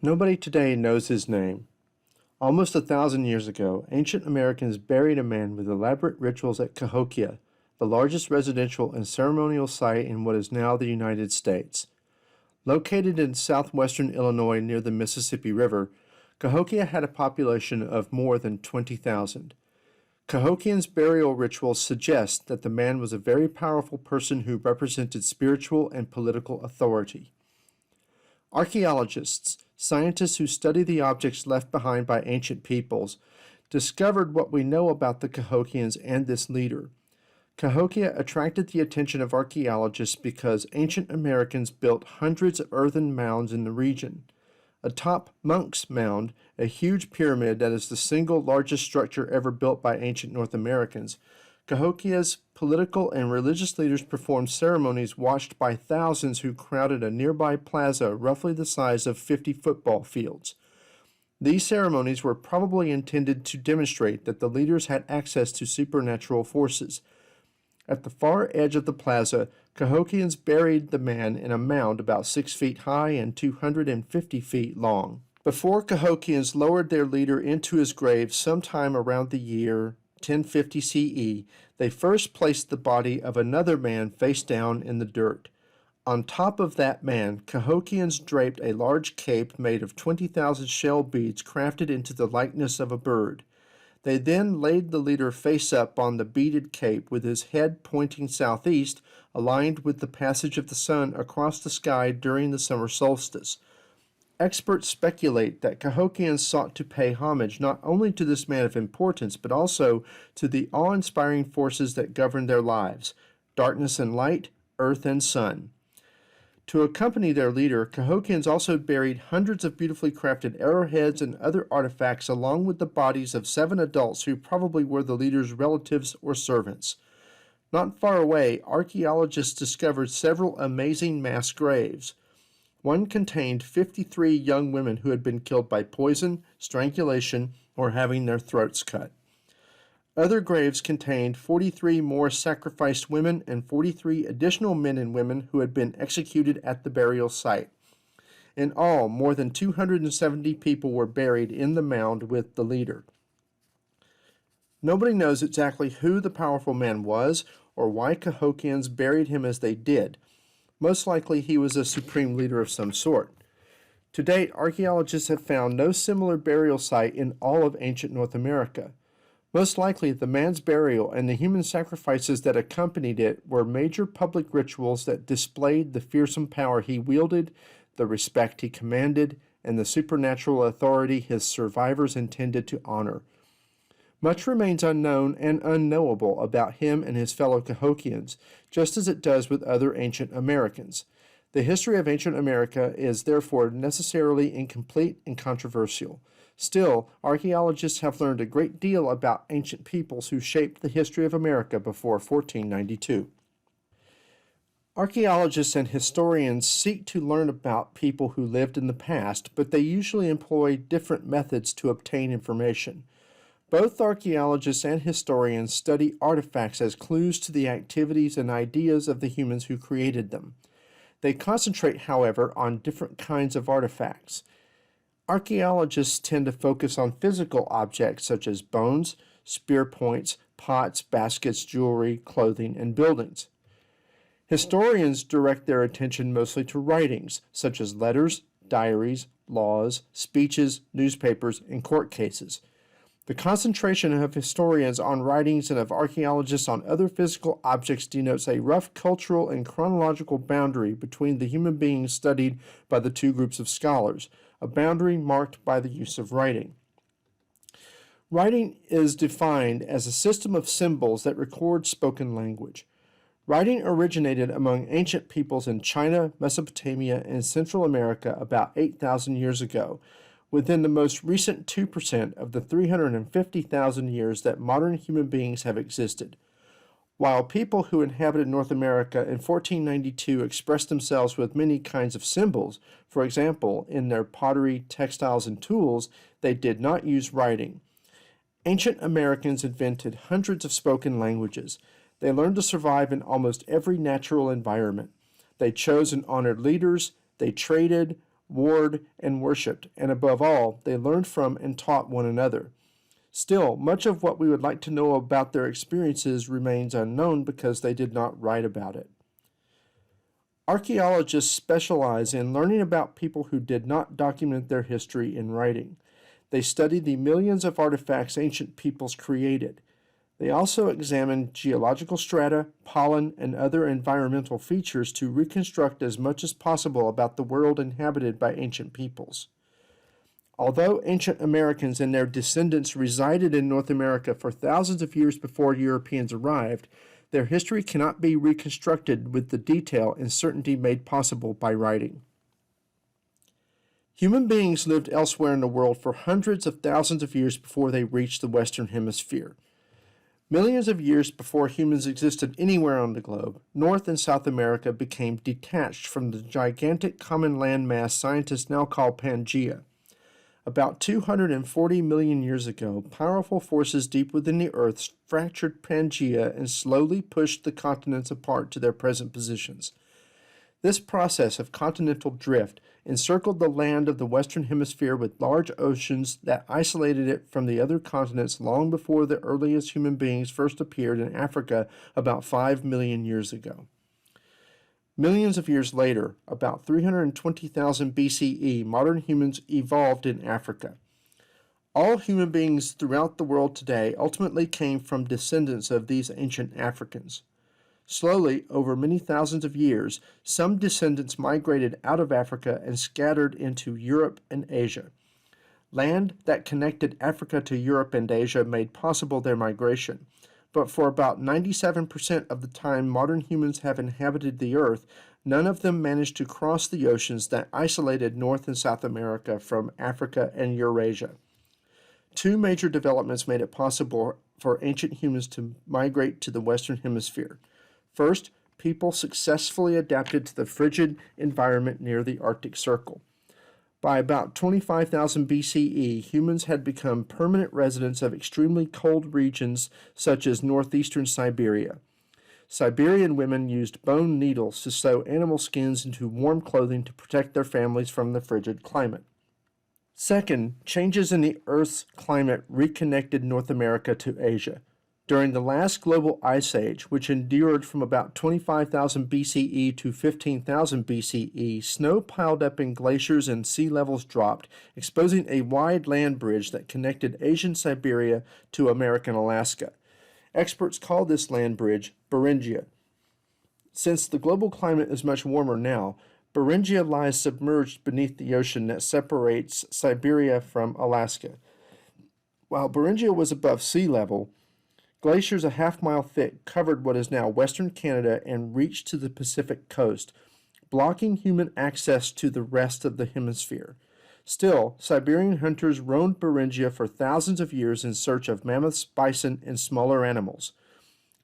Nobody today knows his name. Almost 1,000 years ago, ancient Americans buried a man with elaborate rituals at Cahokia, the largest residential and ceremonial site in what is now the United States. Located in southwestern Illinois near the Mississippi River, Cahokia had a population of more than 20,000. Cahokians' burial rituals suggest that the man was a very powerful person who represented spiritual and political authority. Archaeologists, scientists who study the objects left behind by ancient peoples, discovered what we know about the Cahokians and this leader. Cahokia attracted the attention of archaeologists because ancient Americans built hundreds of earthen mounds in the region. Atop Monk's Mound, a huge pyramid that is the single largest structure ever built by ancient North Americans, Cahokia's political and religious leaders performed ceremonies watched by thousands who crowded a nearby plaza roughly the size of 50 football fields. These ceremonies were probably intended to demonstrate that the leaders had access to supernatural forces. At the far edge of the plaza, Cahokians buried the man in a mound about 6 feet high and 250 feet long. Before Cahokians lowered their leader into his grave sometime around the year 1050 CE, they first placed the body of another man face down in the dirt. On top of that man, Cahokians draped a large cape made of 20,000 shell beads crafted into the likeness of a bird. They then laid the leader face up on the beaded cape with his head pointing southeast, aligned with the passage of the sun across the sky during the summer solstice. Experts speculate that Cahokians sought to pay homage not only to this man of importance, but also to the awe-inspiring forces that govern their lives: darkness and light, earth and sun. To accompany their leader, Cahokians also buried hundreds of beautifully crafted arrowheads and other artifacts along with the bodies of 7 adults who probably were the leader's relatives or servants. Not far away, archaeologists discovered several amazing mass graves. One contained 53 young women who had been killed by poison, strangulation, or having their throats cut. Other graves contained 43 more sacrificed women and 43 additional men and women who had been executed at the burial site. In all, more than 270 people were buried in the mound with the leader. Nobody knows exactly who the powerful man was or why Cahokians buried him as they did. Most likely he was a supreme leader of some sort. To date, archaeologists have found no similar burial site in all of ancient North America. Most likely, the man's burial and the human sacrifices that accompanied it were major public rituals that displayed the fearsome power he wielded, the respect he commanded, and the supernatural authority his survivors intended to honor. Much remains unknown and unknowable about him and his fellow Cahokians, just as it does with other ancient Americans. The history of ancient America is therefore necessarily incomplete and controversial. Still, archaeologists have learned a great deal about ancient peoples who shaped the history of America before 1492. Archaeologists and historians seek to learn about people who lived in the past, but they usually employ different methods to obtain information. Both archaeologists and historians study artifacts as clues to the activities and ideas of the humans who created them. They concentrate, however, on different kinds of artifacts. Archaeologists tend to focus on physical objects such as bones, spear points, pots, baskets, jewelry, clothing, and buildings. Historians direct their attention mostly to writings such as letters, diaries, laws, speeches, newspapers, and court cases. The concentration of historians on writings and of archaeologists on other physical objects denotes a rough cultural and chronological boundary between the human beings studied by the two groups of scholars, a boundary marked by the use of writing. Writing is defined as a system of symbols that record spoken language. Writing originated among ancient peoples in China, Mesopotamia, and Central America about 8,000 years ago, within the most recent 2% of the 350,000 years that modern human beings have existed. While people who inhabited North America in 1492 expressed themselves with many kinds of symbols, for example, in their pottery, textiles, and tools, they did not use writing. Ancient Americans invented hundreds of spoken languages. They learned to survive in almost every natural environment. They chose and honored leaders, they traded, warred, and worshipped, and above all, they learned from and taught one another. Still, much of what we would like to know about their experiences remains unknown because they did not write about it. Archaeologists specialize in learning about people who did not document their history in writing. They study the millions of artifacts ancient peoples created. They also examine geological strata, pollen, and other environmental features to reconstruct as much as possible about the world inhabited by ancient peoples. Although ancient Americans and their descendants resided in North America for thousands of years before Europeans arrived, their history cannot be reconstructed with the detail and certainty made possible by writing. Human beings lived elsewhere in the world for hundreds of thousands of years before they reached the Western Hemisphere. Millions of years before humans existed anywhere on the globe, North and South America became detached from the gigantic common landmass scientists now call Pangaea. About 240 million years ago, powerful forces deep within the Earth fractured Pangaea and slowly pushed the continents apart to their present positions. This process of continental drift encircled the land of the Western Hemisphere with large oceans that isolated it from the other continents long before the earliest human beings first appeared in Africa about 5 million years ago. Millions of years later, about 320,000 BCE, modern humans evolved in Africa. All human beings throughout the world today ultimately came from descendants of these ancient Africans. Slowly, over many thousands of years, some descendants migrated out of Africa and scattered into Europe and Asia. Land that connected Africa to Europe and Asia made possible their migration. But for about 97% of the time modern humans have inhabited the Earth, none of them managed to cross the oceans that isolated North and South America from Africa and Eurasia. Two major developments made it possible for ancient humans to migrate to the Western Hemisphere. First, people successfully adapted to the frigid environment near the Arctic Circle. By about 25,000 BCE, humans had become permanent residents of extremely cold regions such as northeastern Siberia. Siberian women used bone needles to sew animal skins into warm clothing to protect their families from the frigid climate. Second, changes in the Earth's climate reconnected North America to Asia. During the last global ice age, which endured from about 25,000 BCE to 15,000 BCE, snow piled up in glaciers and sea levels dropped, exposing a wide land bridge that connected Asian Siberia to American Alaska. Experts call this land bridge Beringia. Since the global climate is much warmer now, Beringia lies submerged beneath the ocean that separates Siberia from Alaska. While Beringia was above sea level, glaciers a half-mile thick covered what is now western Canada and reached to the Pacific coast, blocking human access to the rest of the hemisphere. Still, Siberian hunters roamed Beringia for thousands of years in search of mammoths, bison, and smaller animals.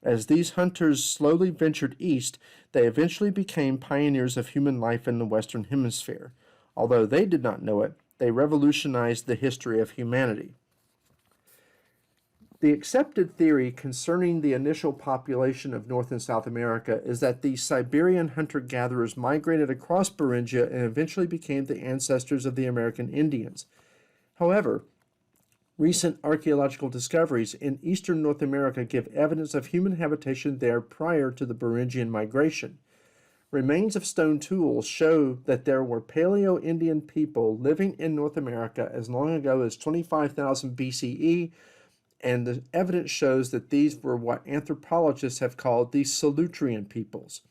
As these hunters slowly ventured east, they eventually became pioneers of human life in the Western Hemisphere. Although they did not know it, they revolutionized the history of humanity. The accepted theory concerning the initial population of North and South America is that these Siberian hunter-gatherers migrated across Beringia and eventually became the ancestors of the American Indians. However, recent archaeological discoveries in eastern North America give evidence of human habitation there prior to the Beringian migration. Remains of stone tools show that there were Paleo-Indian people living in North America as long ago as 25,000 BCE, and the evidence shows that these were what anthropologists have called the Solutrean peoples.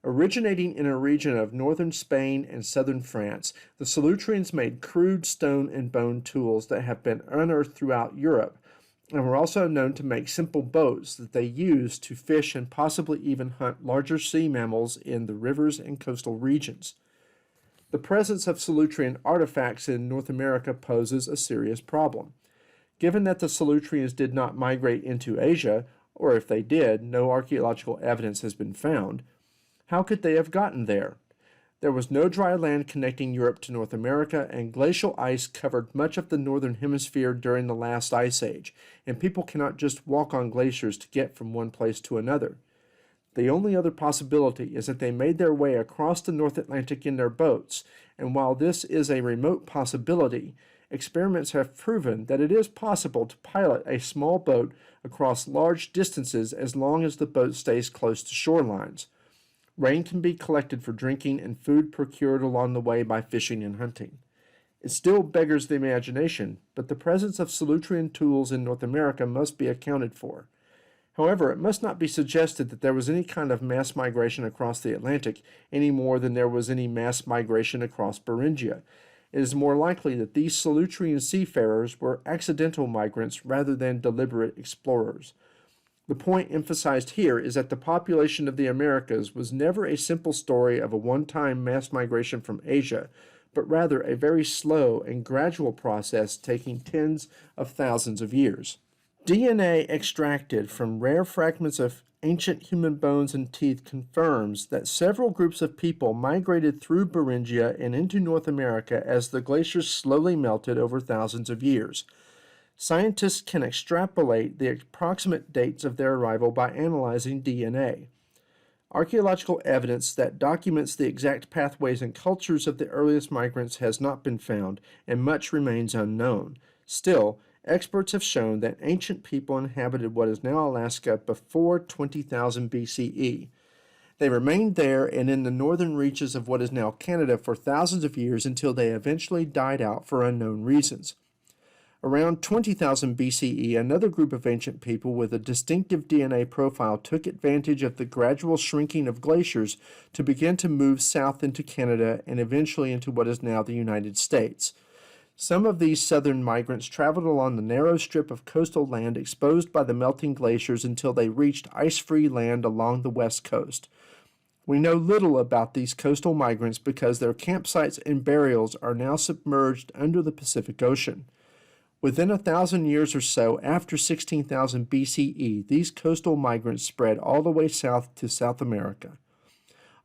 Originating in a region of northern Spain and southern France, the Solutreans made crude stone and bone tools that have been unearthed throughout Europe, and were also known to make simple boats that they used to fish and possibly even hunt larger sea mammals in the rivers and coastal regions. The presence of Solutrean artifacts in North America poses a serious problem. Given that the Solutreans did not migrate into Asia, or if they did, no archaeological evidence has been found, how could they have gotten there? There was no dry land connecting Europe to North America, and glacial ice covered much of the northern hemisphere during the last ice age, and people cannot just walk on glaciers to get from one place to another. The only other possibility is that they made their way across the North Atlantic in their boats, and while this is a remote possibility, experiments have proven that it is possible to pilot a small boat across large distances as long as the boat stays close to shorelines. Rain can be collected for drinking and food procured along the way by fishing and hunting. It still beggars the imagination, but the presence of Solutrean tools in North America must be accounted for. However, it must not be suggested that there was any kind of mass migration across the Atlantic any more than there was any mass migration across Beringia. It is more likely that these Solutrean seafarers were accidental migrants rather than deliberate explorers. The point emphasized here is that the population of the Americas was never a simple story of a one-time mass migration from Asia, but rather a very slow and gradual process taking tens of thousands of years. DNA extracted from rare fragments of ancient human bones and teeth confirms that several groups of people migrated through Beringia and into North America as the glaciers slowly melted over thousands of years. Scientists can extrapolate the approximate dates of their arrival by analyzing DNA. Archaeological evidence that documents the exact pathways and cultures of the earliest migrants has not been found, and much remains unknown. Still, experts have shown that ancient people inhabited what is now Alaska before 20,000 BCE. They remained there and in the northern reaches of what is now Canada for thousands of years until they eventually died out for unknown reasons. Around 20,000 BCE, another group of ancient people with a distinctive DNA profile took advantage of the gradual shrinking of glaciers to begin to move south into Canada and eventually into what is now the United States. Some of these southern migrants traveled along the narrow strip of coastal land exposed by the melting glaciers until they reached ice-free land along the west coast. We know little about these coastal migrants because their campsites and burials are now submerged under the Pacific Ocean. Within 1,000 years or so after 16,000 BCE, these coastal migrants spread all the way south to South America.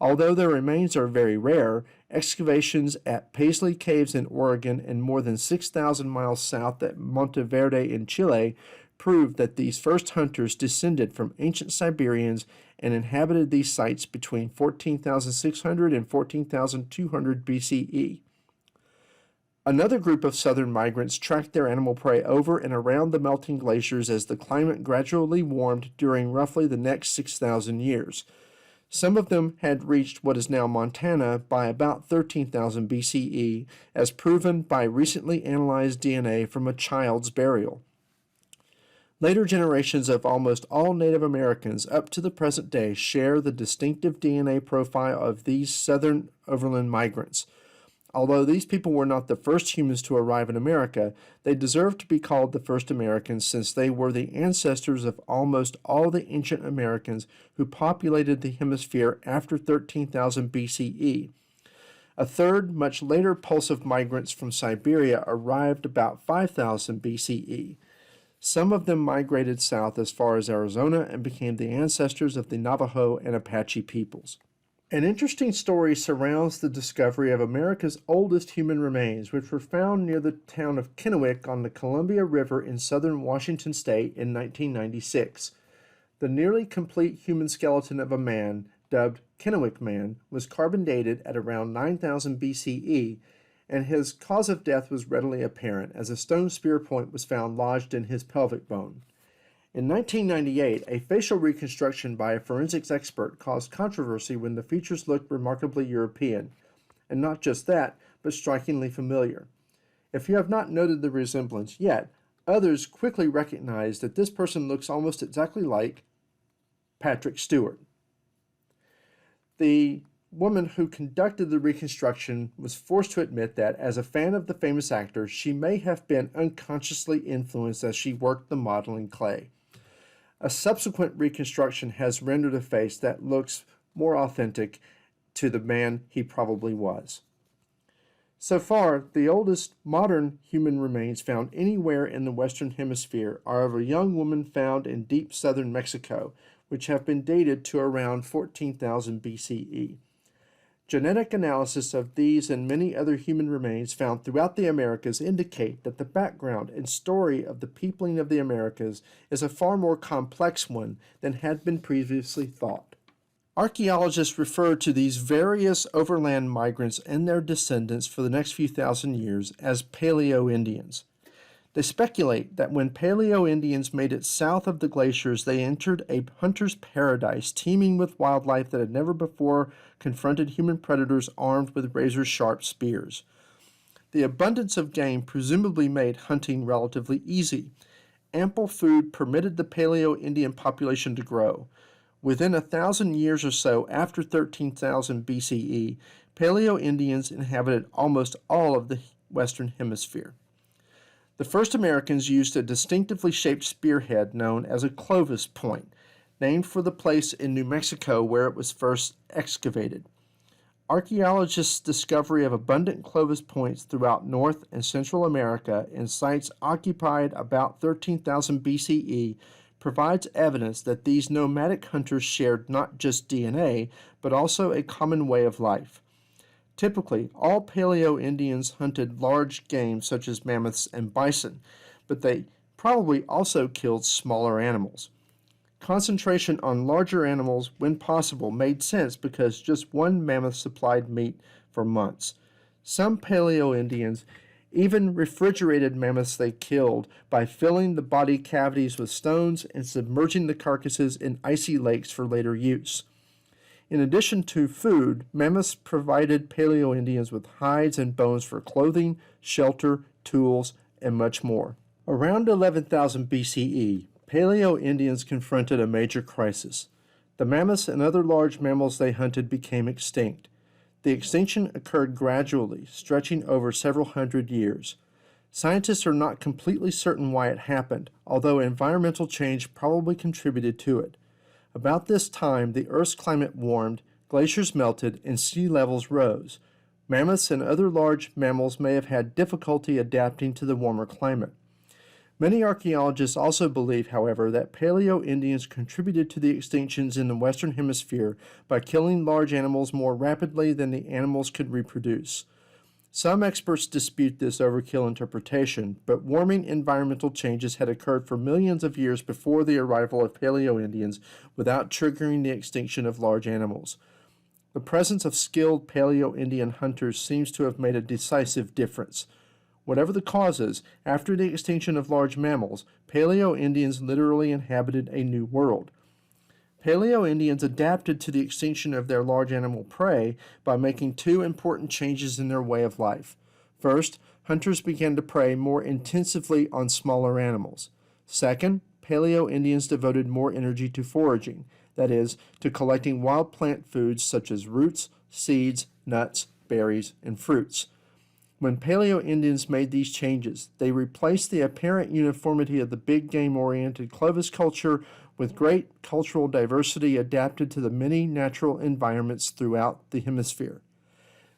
Although their remains are very rare, excavations at Paisley Caves in Oregon and more than 6,000 miles south at Monteverde in Chile prove that these first hunters descended from ancient Siberians and inhabited these sites between 14,600 and 14,200 BCE. Another group of southern migrants tracked their animal prey over and around the melting glaciers as the climate gradually warmed during roughly the next 6,000 years. Some of them had reached what is now Montana by about 13,000 BCE, as proven by recently analyzed DNA from a child's burial. Later generations of almost all Native Americans up to the present day share the distinctive DNA profile of these southern overland migrants. Although these people were not the first humans to arrive in America, they deserve to be called the first Americans since they were the ancestors of almost all the ancient Americans who populated the hemisphere after 13,000 BCE. A third, much later pulse of migrants from Siberia arrived about 5,000 BCE. Some of them migrated south as far as Arizona and became the ancestors of the Navajo and Apache peoples. An interesting story surrounds the discovery of America's oldest human remains, which were found near the town of Kennewick on the Columbia River in southern Washington state in 1996. The nearly complete human skeleton of a man, dubbed Kennewick Man, was carbon dated at around 9,000 BCE, and his cause of death was readily apparent, as a stone spear point was found lodged in his pelvic bone. In 1998, a facial reconstruction by a forensics expert caused controversy when the features looked remarkably European, and not just that, but strikingly familiar. If you have not noted the resemblance yet, others quickly recognize that this person looks almost exactly like Patrick Stewart. The woman who conducted the reconstruction was forced to admit that, as a fan of the famous actor, she may have been unconsciously influenced as she worked the modeling clay. A subsequent reconstruction has rendered a face that looks more authentic to the man he probably was. So far, the oldest modern human remains found anywhere in the Western Hemisphere are of a young woman found in deep southern Mexico, which have been dated to around 14,000 BCE. Genetic analysis of these and many other human remains found throughout the Americas indicate that the background and story of the peopling of the Americas is a far more complex one than had been previously thought. Archaeologists refer to these various overland migrants and their descendants for the next few thousand years as Paleo-Indians. They speculate that when Paleo-Indians made it south of the glaciers, they entered a hunter's paradise teeming with wildlife that had never before confronted human predators armed with razor-sharp spears. The abundance of game presumably made hunting relatively easy. Ample food permitted the Paleo-Indian population to grow. Within 1,000 years or so after 13,000 BCE, Paleo-Indians inhabited almost all of the Western Hemisphere. The first Americans used a distinctively shaped spearhead known as a Clovis point, named for the place in New Mexico where it was first excavated. Archaeologists' discovery of abundant Clovis points throughout North and Central America in sites occupied about 13,000 BCE provides evidence that these nomadic hunters shared not just DNA, but also a common way of life. Typically, all Paleo-Indians hunted large game such as mammoths and bison, but they probably also killed smaller animals. Concentration on larger animals, when possible, made sense because just one mammoth supplied meat for months. Some Paleo-Indians even refrigerated mammoths they killed by filling the body cavities with stones and submerging the carcasses in icy lakes for later use. In addition to food, mammoths provided Paleo-Indians with hides and bones for clothing, shelter, tools, and much more. Around 11,000 BCE, Paleo-Indians confronted a major crisis. The mammoths and other large mammals they hunted became extinct. The extinction occurred gradually, stretching over several hundred years. Scientists are not completely certain why it happened, although environmental change probably contributed to it. About this time, the Earth's climate warmed, glaciers melted, and sea levels rose. Mammoths and other large mammals may have had difficulty adapting to the warmer climate. Many archaeologists also believe, however, that Paleo-Indians contributed to the extinctions in the Western Hemisphere by killing large animals more rapidly than the animals could reproduce. Some experts dispute this overkill interpretation, but warming environmental changes had occurred for millions of years before the arrival of Paleo-Indians without triggering the extinction of large animals. The presence of skilled Paleo-Indian hunters seems to have made a decisive difference. Whatever the causes, after the extinction of large mammals, Paleo-Indians literally inhabited a new world. Paleo-Indians adapted to the extinction of their large animal prey by making two important changes in their way of life. First, hunters began to prey more intensively on smaller animals. Second, Paleo-Indians devoted more energy to foraging, that is, to collecting wild plant foods such as roots, seeds, nuts, berries, and fruits. When Paleo-Indians made these changes, they replaced the apparent uniformity of the big game-oriented Clovis culture with great cultural diversity adapted to the many natural environments throughout the hemisphere.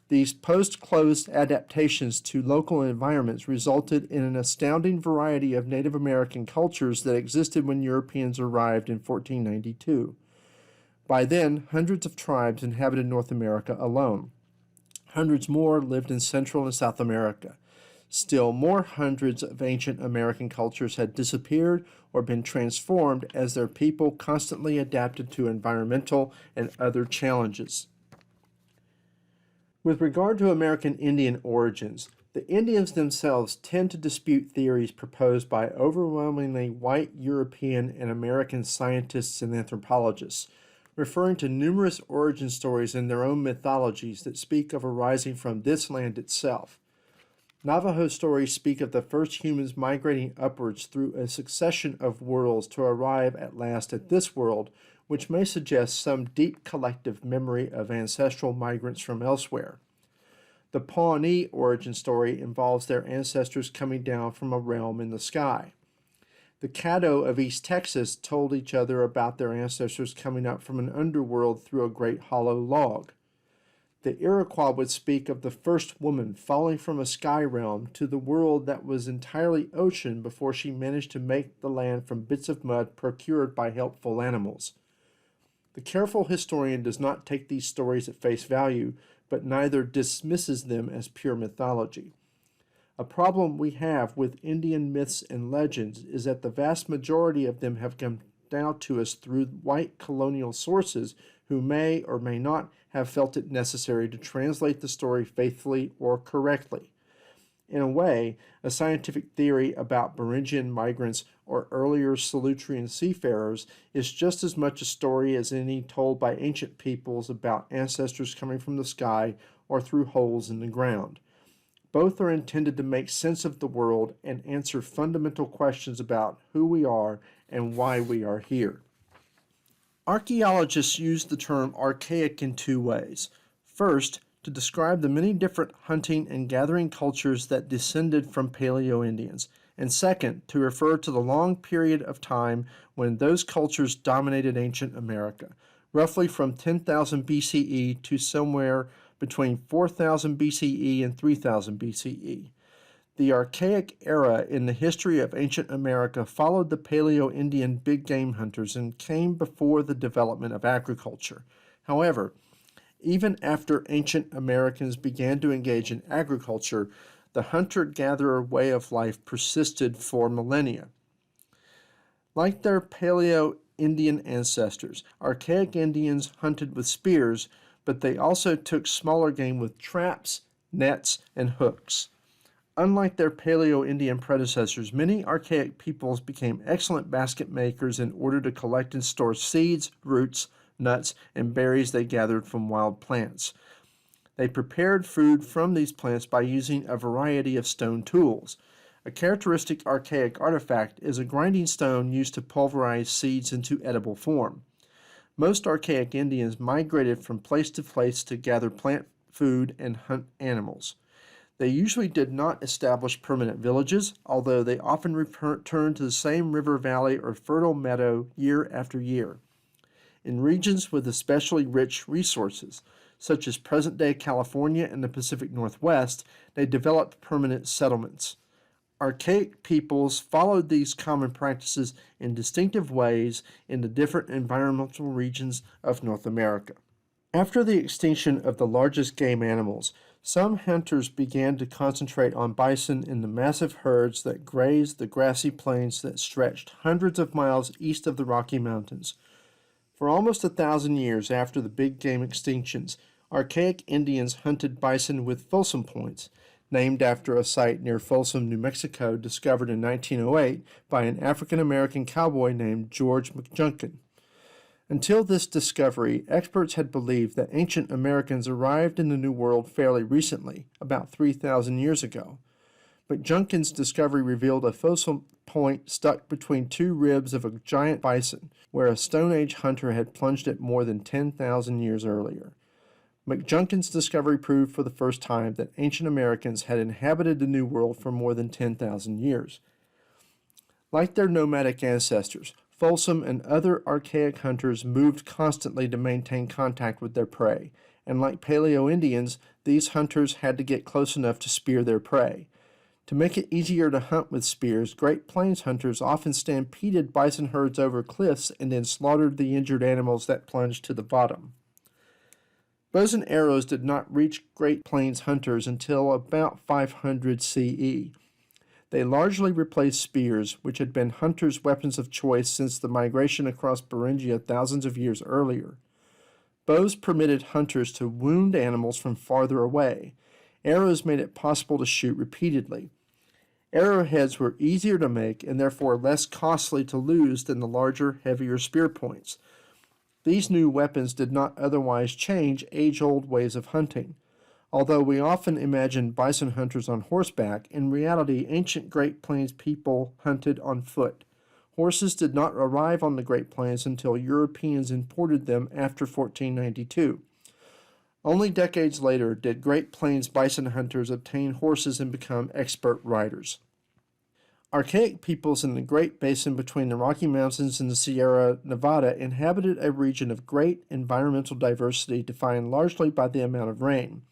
These post-Clovis adaptations to local environments resulted in an astounding variety of Native American cultures that existed when Europeans arrived in 1492. By then, hundreds of tribes inhabited North America alone. Hundreds more lived in Central and South America. Still more hundreds of ancient American cultures had disappeared or been transformed as their people constantly adapted to environmental and other challenges. With regard to American Indian origins, the Indians themselves tend to dispute theories proposed by overwhelmingly white European and American scientists and anthropologists, referring to numerous origin stories in their own mythologies that speak of arising from this land itself. Navajo stories speak of the first humans migrating upwards through a succession of worlds to arrive at last at this world, which may suggest some deep collective memory of ancestral migrants from elsewhere. The Pawnee origin story involves their ancestors coming down from a realm in the sky. The Caddo of East Texas told each other about their ancestors coming up from an underworld through a great hollow log. The Iroquois would speak of the first woman falling from a sky realm to the world that was entirely ocean before she managed to make the land from bits of mud procured by helpful animals. The careful historian does not take these stories at face value, but neither dismisses them as pure mythology. A problem we have with Indian myths and legends is that the vast majority of them have come down to us through white colonial sources who may or may not have felt it necessary to translate the story faithfully or correctly. In a way, a scientific theory about Beringian migrants or earlier Solutrean seafarers is just as much a story as any told by ancient peoples about ancestors coming from the sky or through holes in the ground. Both are intended to make sense of the world and answer fundamental questions about who we are and why we are here. Archaeologists use the term archaic in two ways. First, to describe the many different hunting and gathering cultures that descended from Paleo-Indians, and second, to refer to the long period of time when those cultures dominated ancient America, roughly from 10,000 BCE to somewhere between 4,000 BCE and 3,000 BCE. The archaic era in the history of ancient America followed the Paleo-Indian big game hunters and came before the development of agriculture. However, even after ancient Americans began to engage in agriculture, the hunter-gatherer way of life persisted for millennia. Like their Paleo-Indian ancestors, archaic Indians hunted with spears, but they also took smaller game with traps, nets, and hooks. Unlike their Paleo-Indian predecessors, many archaic peoples became excellent basket makers in order to collect and store seeds, roots, nuts, and berries they gathered from wild plants. They prepared food from these plants by using a variety of stone tools. A characteristic archaic artifact is a grinding stone used to pulverize seeds into edible form. Most archaic Indians migrated from place to gather plant food and hunt animals. They usually did not establish permanent villages, although they often returned to the same river valley or fertile meadow year after year. In regions with especially rich resources, such as present-day California and the Pacific Northwest, they developed permanent settlements. Archaic peoples followed these common practices in distinctive ways in the different environmental regions of North America. After the extinction of the largest game animals, some hunters began to concentrate on bison in the massive herds that grazed the grassy plains that stretched hundreds of miles east of the Rocky Mountains. For almost 1,000 years after the big game extinctions, archaic Indians hunted bison with Folsom points, named after a site near Folsom, New Mexico, discovered in 1908 by an African-American cowboy named George McJunkin. Until this discovery, experts had believed that ancient Americans arrived in the New World fairly recently, about 3,000 years ago. But Junkin's discovery revealed a Folsom point stuck between two ribs of a giant bison, where a Stone Age hunter had plunged it more than 10,000 years earlier. McJunkin's discovery proved for the first time that ancient Americans had inhabited the New World for more than 10,000 years. Like their nomadic ancestors, Folsom and other archaic hunters moved constantly to maintain contact with their prey, and like Paleo-Indians, these hunters had to get close enough to spear their prey. To make it easier to hunt with spears, Great Plains hunters often stampeded bison herds over cliffs and then slaughtered the injured animals that plunged to the bottom. Bows and arrows did not reach Great Plains hunters until about 500 CE. They largely replaced spears, which had been hunters' weapons of choice since the migration across Beringia thousands of years earlier. Bows permitted hunters to wound animals from farther away. Arrows made it possible to shoot repeatedly. Arrowheads were easier to make and therefore less costly to lose than the larger, heavier spear points. These new weapons did not otherwise change age-old ways of hunting. Although we often imagine bison hunters on horseback, in reality ancient Great Plains people hunted on foot. Horses did not arrive on the Great Plains until Europeans imported them after 1492. Only decades later did Great Plains bison hunters obtain horses and become expert riders. Archaic peoples in the Great Basin between the Rocky Mountains and the Sierra Nevada inhabited a region of great environmental diversity defined largely by the amount of rain.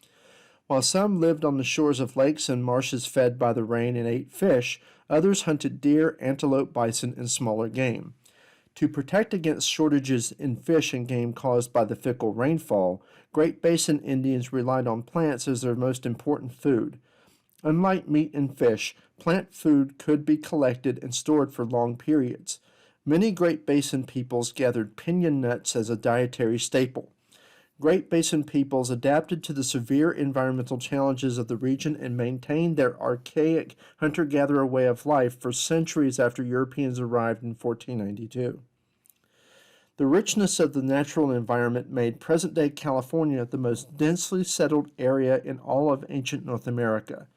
While some lived on the shores of lakes and marshes fed by the rain and ate fish, others hunted deer, antelope, bison, and smaller game. To protect against shortages in fish and game caused by the fickle rainfall, Great Basin Indians relied on plants as their most important food. Unlike meat and fish, plant food could be collected and stored for long periods. Many Great Basin peoples gathered piñon nuts as a dietary staple. Great Basin peoples adapted to the severe environmental challenges of the region and maintained their archaic hunter-gatherer way of life for centuries after Europeans arrived in 1492. The richness of the natural environment made present-day California the most densely settled area in all of ancient North America.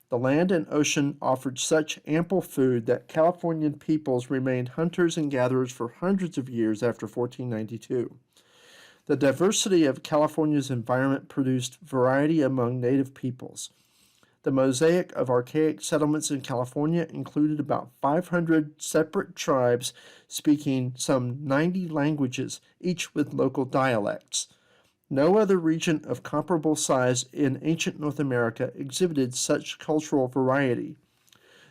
The land and ocean offered such ample food that Californian peoples remained hunters and gatherers for hundreds of years after 1492. The diversity of California's environment produced variety among native peoples. The mosaic of archaic settlements in California included about 500 separate tribes speaking some 90 languages, each with local dialects. No other region of comparable size in ancient North America exhibited such cultural variety.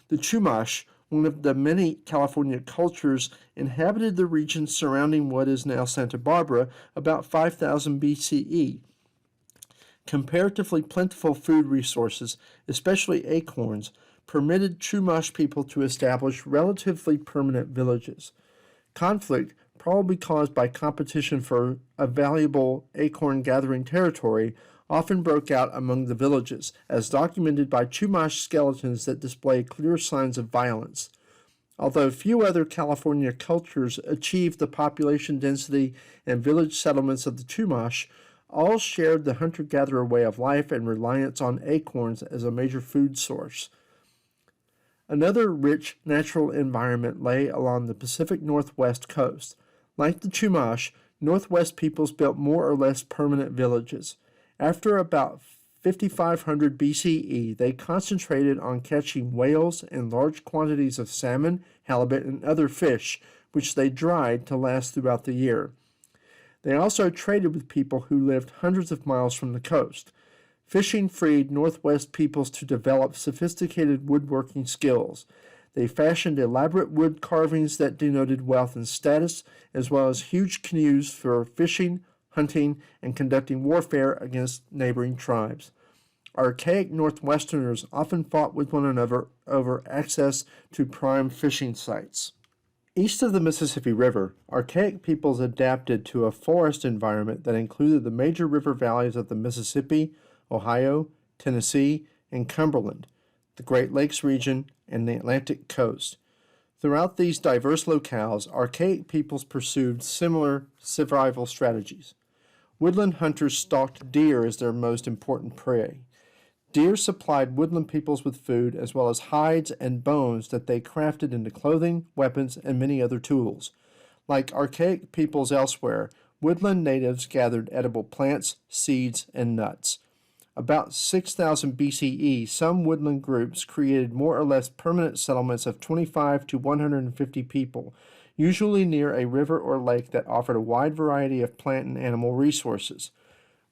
The Chumash, one of the many California cultures, inhabited the region surrounding what is now Santa Barbara about 5000 BCE. Comparatively plentiful food resources, especially acorns, permitted Chumash people to establish relatively permanent villages. Conflict, probably caused by competition for a valuable acorn gathering territory, often broke out among the villages, as documented by Chumash skeletons that display clear signs of violence. Although few other California cultures achieved the population density and village settlements of the Chumash, all shared the hunter-gatherer way of life and reliance on acorns as a major food source. Another rich natural environment lay along the Pacific Northwest coast. Like the Chumash, Northwest peoples built more or less permanent villages. After about 5500 BCE, they concentrated on catching whales and large quantities of salmon, halibut, and other fish, which they dried to last throughout the year. They also traded with people who lived hundreds of miles from the coast. Fishing freed Northwest peoples to develop sophisticated woodworking skills. They fashioned elaborate wood carvings that denoted wealth and status, as well as huge canoes for fishing, hunting, and conducting warfare against neighboring tribes. Archaic Northwesterners often fought with one another over access to prime fishing sites. East of the Mississippi River, archaic peoples adapted to a forest environment that included the major river valleys of the Mississippi, Ohio, Tennessee, and Cumberland, the Great Lakes region, and the Atlantic coast. Throughout these diverse locales, archaic peoples pursued similar survival strategies. Woodland hunters stalked deer as their most important prey. Deer supplied woodland peoples with food as well as hides and bones that they crafted into clothing, weapons, and many other tools. Like archaic peoples elsewhere, woodland natives gathered edible plants, seeds, and nuts. About 6000 BCE, some woodland groups created more or less permanent settlements of 25 to 150 people, usually near a river or lake that offered a wide variety of plant and animal resources.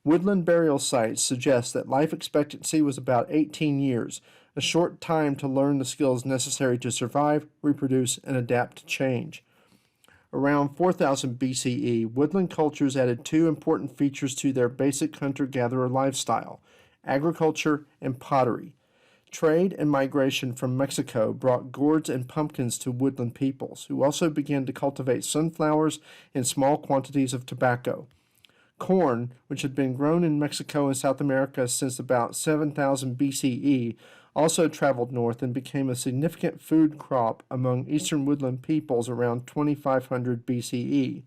Woodland burial sites suggest that life expectancy was about 18 years, a short time to learn the skills necessary to survive, reproduce, and adapt to change. Around 4000 BCE, woodland cultures added two important features to their basic hunter-gatherer lifestyle: agriculture and pottery. Trade and migration from Mexico brought gourds and pumpkins to woodland peoples, who also began to cultivate sunflowers and small quantities of tobacco. Corn, which had been grown in Mexico and South America since about 7000 BCE, also traveled north and became a significant food crop among eastern woodland peoples around 2500 BCE.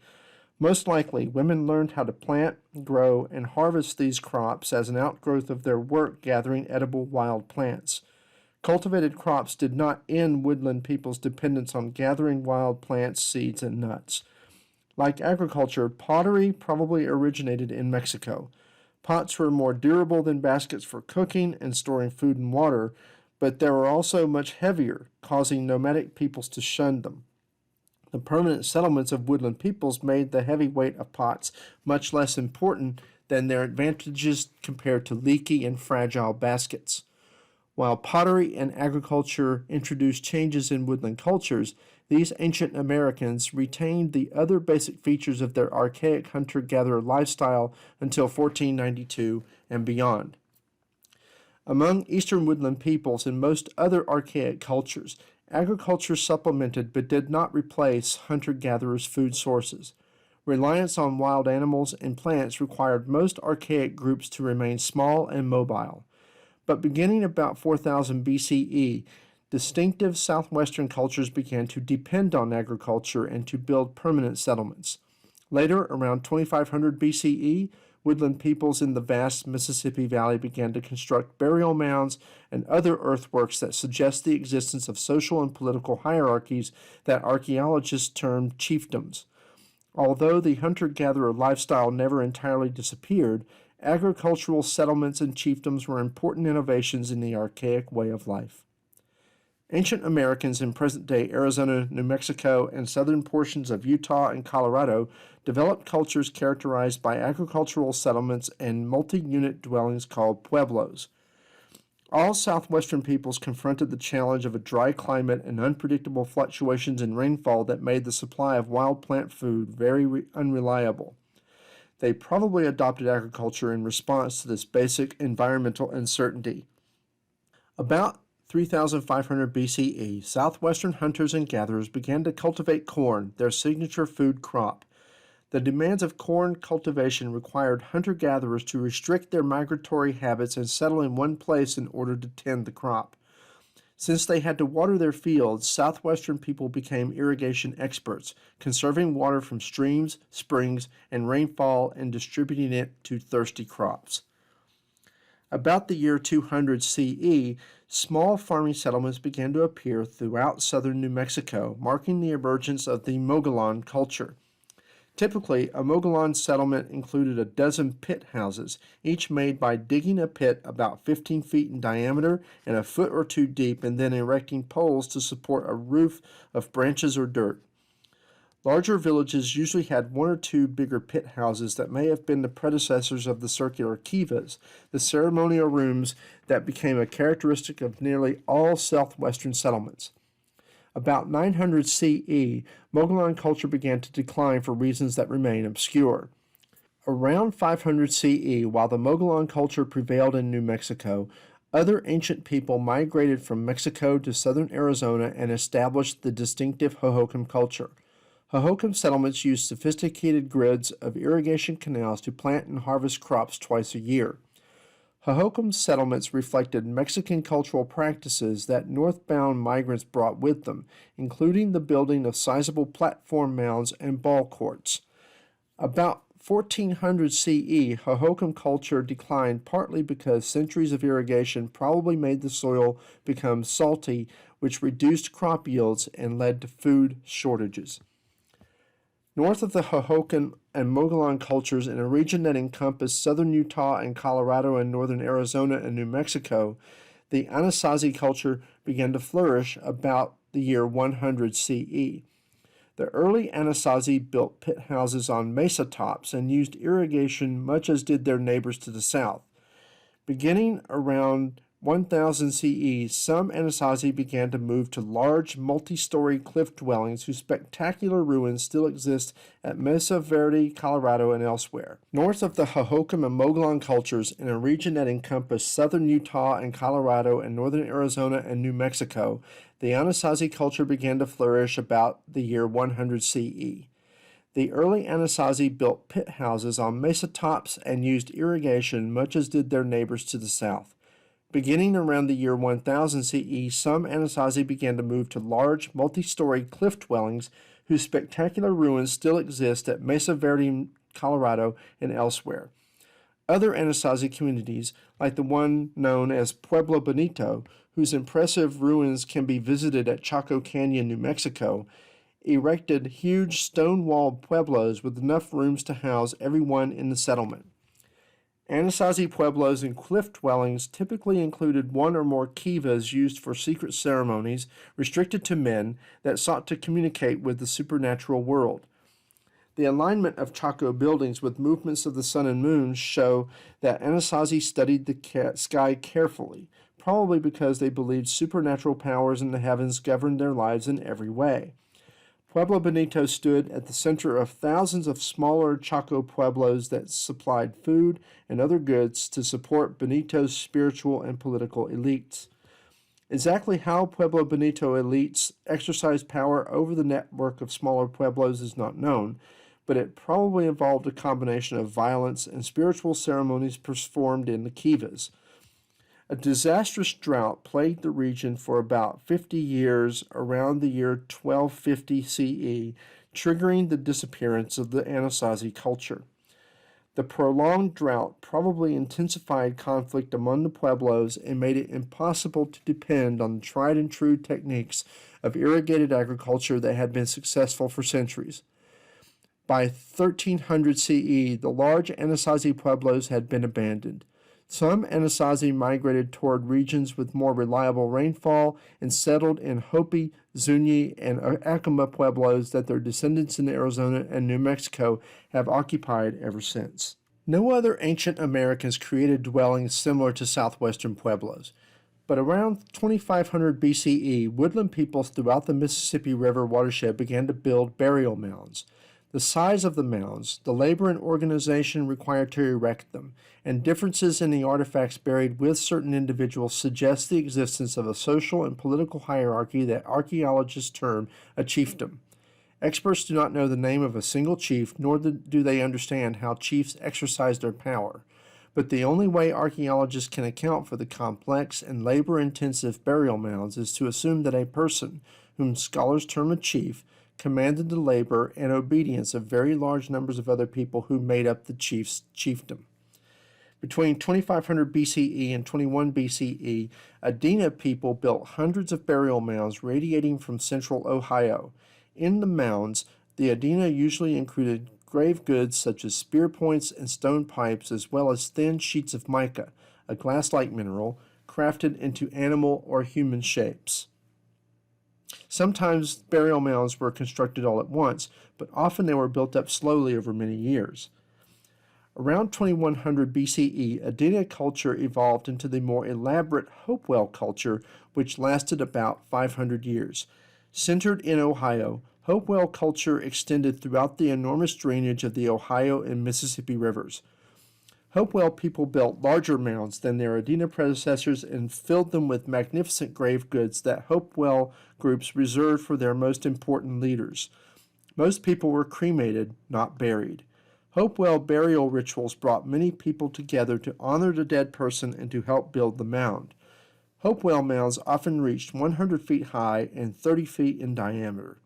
Most likely, women learned how to plant, grow, and harvest these crops as an outgrowth of their work gathering edible wild plants. Cultivated crops did not end woodland people's dependence on gathering wild plants, seeds, and nuts. Like agriculture, pottery probably originated in Mexico. Pots were more durable than baskets for cooking and storing food and water, but they were also much heavier, causing nomadic peoples to shun them. The permanent settlements of woodland peoples made the heavy weight of pots much less important than their advantages compared to leaky and fragile baskets. While pottery and agriculture introduced changes in woodland cultures, these ancient Americans retained the other basic features of their archaic hunter-gatherer lifestyle until 1492 and beyond. Among eastern woodland peoples and most other archaic cultures, Agriculture supplemented but did not replace hunter-gatherers' food sources. Reliance on wild animals and plants required most archaic groups to remain small and mobile. But beginning about 4000 BCE, distinctive southwestern cultures began to depend on agriculture and to build permanent settlements. Later, around 2500 BCE, woodland peoples in the vast Mississippi Valley began to construct burial mounds and other earthworks that suggest the existence of social and political hierarchies that archaeologists term chiefdoms. Although the hunter-gatherer lifestyle never entirely disappeared, agricultural settlements and chiefdoms were important innovations in the archaic way of life. Ancient Americans in present-day Arizona, New Mexico, and southern portions of Utah and Colorado developed cultures characterized by agricultural settlements and multi-unit dwellings called pueblos. All southwestern peoples confronted the challenge of a dry climate and unpredictable fluctuations in rainfall that made the supply of wild plant food very unreliable. They probably adopted agriculture in response to this basic environmental uncertainty. About 3500 BCE, southwestern hunters and gatherers began to cultivate corn, their signature food crop. The demands of corn cultivation required hunter-gatherers to restrict their migratory habits and settle in one place in order to tend the crop. Since they had to water their fields, southwestern people became irrigation experts, conserving water from streams, springs, and rainfall and distributing it to thirsty crops. About the year 200 CE, small farming settlements began to appear throughout southern New Mexico, marking the emergence of the Mogollon culture. Typically, a Mogollon settlement included a dozen pit houses, each made by digging a pit about 15 feet in diameter and a foot or two deep, and then erecting poles to support a roof of branches or dirt. Larger villages usually had one or two bigger pit houses that may have been the predecessors of the circular kivas, the ceremonial rooms that became a characteristic of nearly all southwestern settlements. About 900 CE, Mogollon culture began to decline for reasons that remain obscure. Around 500 CE, while the Mogollon culture prevailed in New Mexico, other ancient people migrated from Mexico to southern Arizona and established the distinctive Hohokam culture. Hohokam settlements used sophisticated grids of irrigation canals to plant and harvest crops twice a year. Hohokam settlements reflected Mexican cultural practices that northbound migrants brought with them, including the building of sizable platform mounds and ball courts. About 1400 CE, Hohokam culture declined partly because centuries of irrigation probably made the soil become salty, which reduced crop yields and led to food shortages. North of the Hohokam and Mogollon cultures in a region that encompassed southern Utah and Colorado and northern Arizona and New Mexico, the Anasazi culture began to flourish about the year 100 CE. The early Anasazi built pit houses on mesa tops and used irrigation much as did their neighbors to the south. Beginning around 1000 CE, some Anasazi began to move to large multi-story cliff dwellings whose spectacular ruins still exist at Mesa Verde, Colorado, and elsewhere. North of the Hohokam and Mogollon cultures, in a region that encompassed southern Utah and Colorado and northern Arizona and New Mexico, the Anasazi culture began to flourish about the year 100 CE. The early Anasazi built pit houses on mesa tops and used irrigation much as did their neighbors to the south. Beginning around the year 1000 CE, some Anasazi began to move to large, multi-story cliff dwellings whose spectacular ruins still exist at Mesa Verde, Colorado, and elsewhere. Other Anasazi communities, like the one known as Pueblo Bonito, whose impressive ruins can be visited at Chaco Canyon, New Mexico, erected huge stone-walled pueblos with enough rooms to house everyone in the settlement. Anasazi pueblos and cliff dwellings typically included one or more kivas used for secret ceremonies restricted to men that sought to communicate with the supernatural world. The alignment of Chaco buildings with movements of the sun and moon show that Anasazi studied the sky carefully, probably because they believed supernatural powers in the heavens governed their lives in every way. Pueblo Bonito stood at the center of thousands of smaller Chaco pueblos that supplied food and other goods to support Bonito's spiritual and political elites. Exactly how Pueblo Bonito elites exercised power over the network of smaller pueblos is not known, but it probably involved a combination of violence and spiritual ceremonies performed in the kivas. A disastrous drought plagued the region for about 50 years around the year 1250 CE, triggering the disappearance of the Anasazi culture. The prolonged drought probably intensified conflict among the pueblos and made it impossible to depend on the tried and true techniques of irrigated agriculture that had been successful for centuries. By 1300 CE, the large Anasazi pueblos had been abandoned. Some Anasazi migrated toward regions with more reliable rainfall and settled in Hopi, Zuni, and Acoma pueblos that their descendants in Arizona and New Mexico have occupied ever since. No other ancient Americans created dwellings similar to Southwestern pueblos, but around 2500 BCE, woodland peoples throughout the Mississippi River watershed began to build burial mounds. The size of the mounds, the labor and organization required to erect them, and differences in the artifacts buried with certain individuals suggest the existence of a social and political hierarchy that archaeologists term a chiefdom. Experts do not know the name of a single chief, nor do they understand how chiefs exercise their power. But the only way archaeologists can account for the complex and labor-intensive burial mounds is to assume that a person, whom scholars term a chief, commanded the labor and obedience of very large numbers of other people who made up the chief's chiefdom. Between 2500 BCE and 21 BCE, Adena people built hundreds of burial mounds radiating from central Ohio. In the mounds, the Adena usually included grave goods such as spear points and stone pipes, as well as thin sheets of mica, a glass-like mineral, crafted into animal or human shapes. Sometimes burial mounds were constructed all at once, but often they were built up slowly over many years. Around 2100 BCE, Adena culture evolved into the more elaborate Hopewell culture, which lasted about 500 years. Centered in Ohio, Hopewell culture extended throughout the enormous drainage of the Ohio and Mississippi rivers. Hopewell people built larger mounds than their Adena predecessors and filled them with magnificent grave goods that Hopewell groups reserved for their most important leaders. Most people were cremated, not buried. Hopewell burial rituals brought many people together to honor the dead person and to help build the mound. Hopewell mounds often reached 100 feet high and 30 feet in diameter.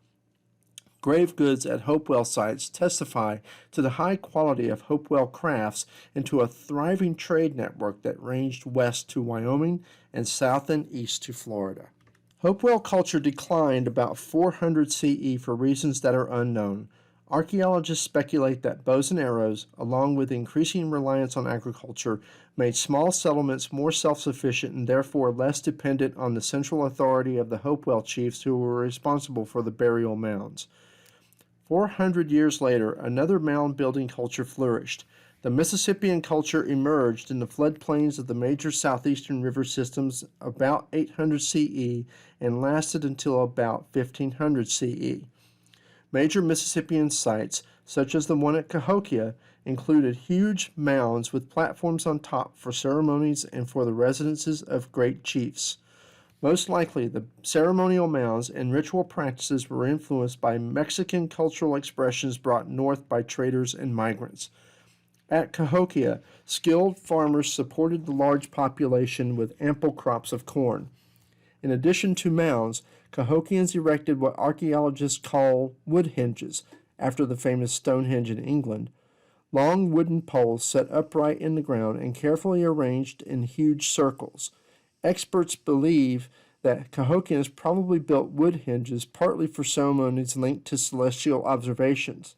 Grave goods at Hopewell sites testify to the high quality of Hopewell crafts and to a thriving trade network that ranged west to Wyoming and south and east to Florida. Hopewell culture declined about 400 CE for reasons that are unknown. Archaeologists speculate that bows and arrows, along with increasing reliance on agriculture, made small settlements more self-sufficient and therefore less dependent on the central authority of the Hopewell chiefs who were responsible for the burial mounds. 400 years later, another mound-building culture flourished. The Mississippian culture emerged in the floodplains of the major southeastern river systems about 800 CE and lasted until about 1500 CE. Major Mississippian sites, such as the one at Cahokia, included huge mounds with platforms on top for ceremonies and for the residences of great chiefs. Most likely, the ceremonial mounds and ritual practices were influenced by Mexican cultural expressions brought north by traders and migrants. At Cahokia, skilled farmers supported the large population with ample crops of corn. In addition to mounds, Cahokians erected what archaeologists call wood hinges, after the famous Stonehenge in England, long wooden poles set upright in the ground and carefully arranged in huge circles. Experts believe that Cahokians probably built wood hinges partly for ceremonies linked to celestial observations.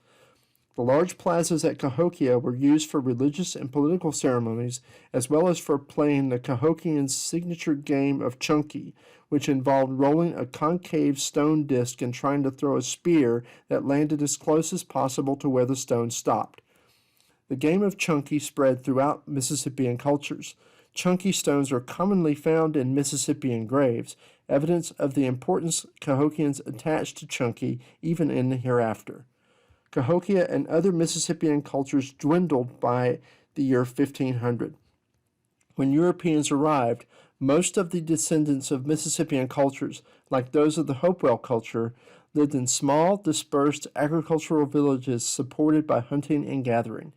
The large plazas at Cahokia were used for religious and political ceremonies, as well as for playing the Cahokians' signature game of chunky, which involved rolling a concave stone disc and trying to throw a spear that landed as close as possible to where the stone stopped. The game of chunky spread throughout Mississippian cultures. Chunky stones are commonly found in Mississippian graves, evidence of the importance Cahokians attached to chunky even in the hereafter. Cahokia and other Mississippian cultures dwindled by the year 1500. When Europeans arrived, Most of the descendants of Mississippian cultures, like those of the Hopewell culture, lived in small, dispersed agricultural villages supported by hunting and gathering.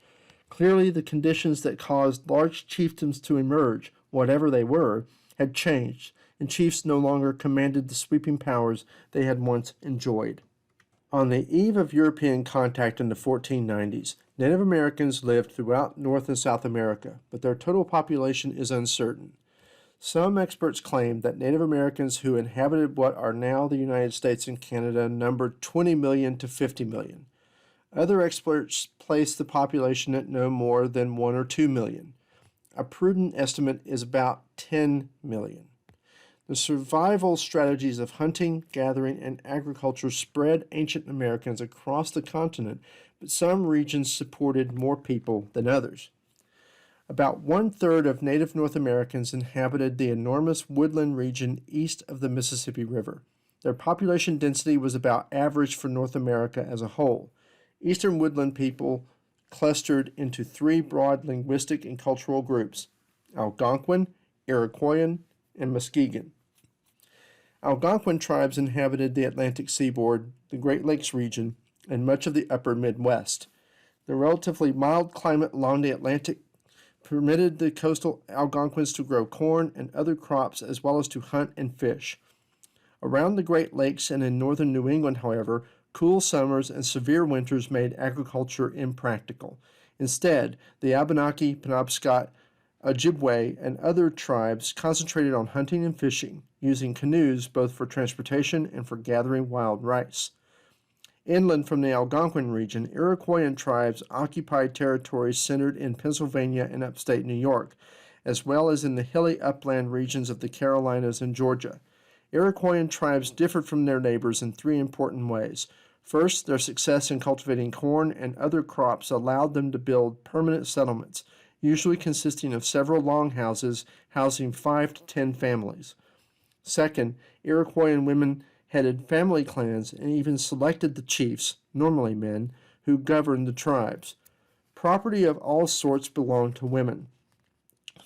Clearly, the conditions that caused large chiefdoms to emerge, whatever they were, had changed, and chiefs no longer commanded the sweeping powers they had once enjoyed. On the eve of European contact in the 1490s, Native Americans lived throughout North and South America, but their total population is uncertain. Some experts claim that Native Americans who inhabited what are now the United States and Canada numbered 20 million to 50 million. Other experts place the population at no more than 1 or 2 million. A prudent estimate is about 10 million. The survival strategies of hunting, gathering, and agriculture spread ancient Americans across the continent, but some regions supported more people than others. About 1/3 of native North Americans inhabited the enormous woodland region east of the Mississippi River. Their population density was about average for North America as a whole. Eastern woodland people clustered into three broad linguistic and cultural groups: Algonquin, Iroquois, and Muskegon. Algonquin tribes inhabited the Atlantic seaboard, the Great Lakes region, and much of the upper Midwest. The relatively mild climate along the Atlantic permitted the coastal Algonquins to grow corn and other crops as well as to hunt and fish. Around the Great Lakes and in northern New England, however, cool summers and severe winters made agriculture impractical. Instead, the Abenaki, Penobscot, Ojibwe, and other tribes concentrated on hunting and fishing, using canoes both for transportation and for gathering wild rice. Inland from the Algonquin region, Iroquois tribes occupied territories centered in Pennsylvania and upstate New York, as well as in the hilly upland regions of the Carolinas and Georgia. Iroquois tribes differed from their neighbors in three important ways. First, their success in cultivating corn and other crops allowed them to build permanent settlements, usually consisting of several longhouses housing 5 to 10 families. Second, Iroquois women headed family clans and even selected the chiefs, normally men, who governed the tribes. Property of all sorts belonged to women.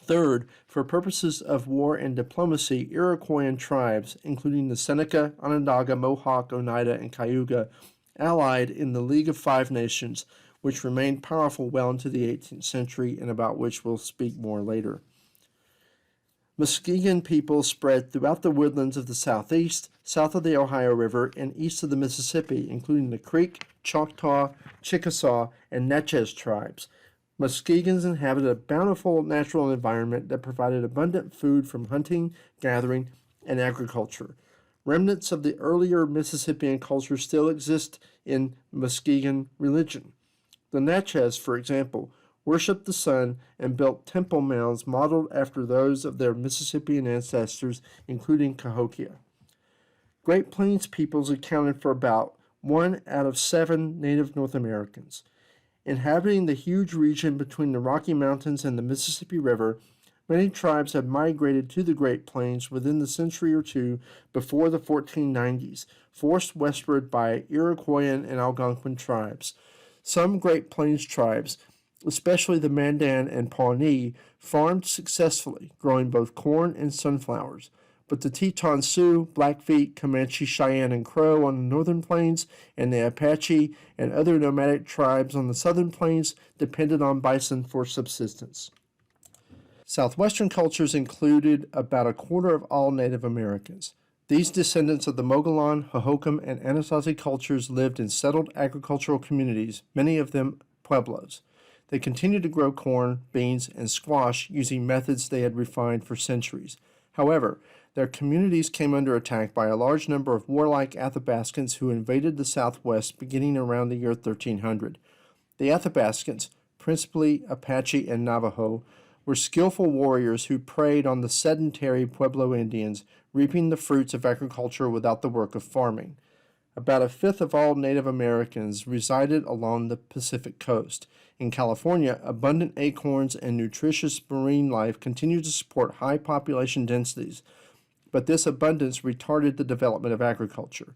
Third, for purposes of war and diplomacy, Iroquois tribes, including the Seneca, Onondaga, Mohawk, Oneida, and Cayuga, allied in the League of Five Nations, which remained powerful well into the 18th century and about which we'll speak more later. Muskegon people spread throughout the woodlands of the southeast, south of the Ohio River, and east of the Mississippi, including the Creek, Choctaw, Chickasaw, and Natchez tribes. Muskegons inhabited a bountiful natural environment that provided abundant food from hunting, gathering, and agriculture. Remnants of the earlier Mississippian culture still exist in Muskegon religion. The Natchez, for example, worshipped the sun and built temple mounds modeled after those of their Mississippian ancestors, including Cahokia. Great Plains peoples accounted for about 1 out of 7 native North Americans. Inhabiting the huge region between the Rocky Mountains and the Mississippi River, many tribes had migrated to the Great Plains within the century or two before the 1490s, forced westward by Iroquois and Algonquin tribes. Some Great Plains tribes, especially the Mandan and Pawnee, farmed successfully, growing both corn and sunflowers. But the Teton Sioux, Blackfeet, Comanche, Cheyenne, and Crow on the northern plains, and the Apache and other nomadic tribes on the southern plains depended on bison for subsistence. Southwestern cultures included about a quarter of all Native Americans. These descendants of the Mogollon, Hohokam, and Anasazi cultures lived in settled agricultural communities, many of them pueblos. They continued to grow corn, beans, and squash using methods they had refined for centuries. However, their communities came under attack by a large number of warlike Athabascans who invaded the Southwest beginning around the year 1300. The Athabascans, principally Apache and Navajo, were skillful warriors who preyed on the sedentary Pueblo Indians, reaping the fruits of agriculture without the work of farming. About a fifth of all Native Americans resided along the Pacific coast. In California, abundant acorns and nutritious marine life continued to support high population densities, but this abundance retarded the development of agriculture.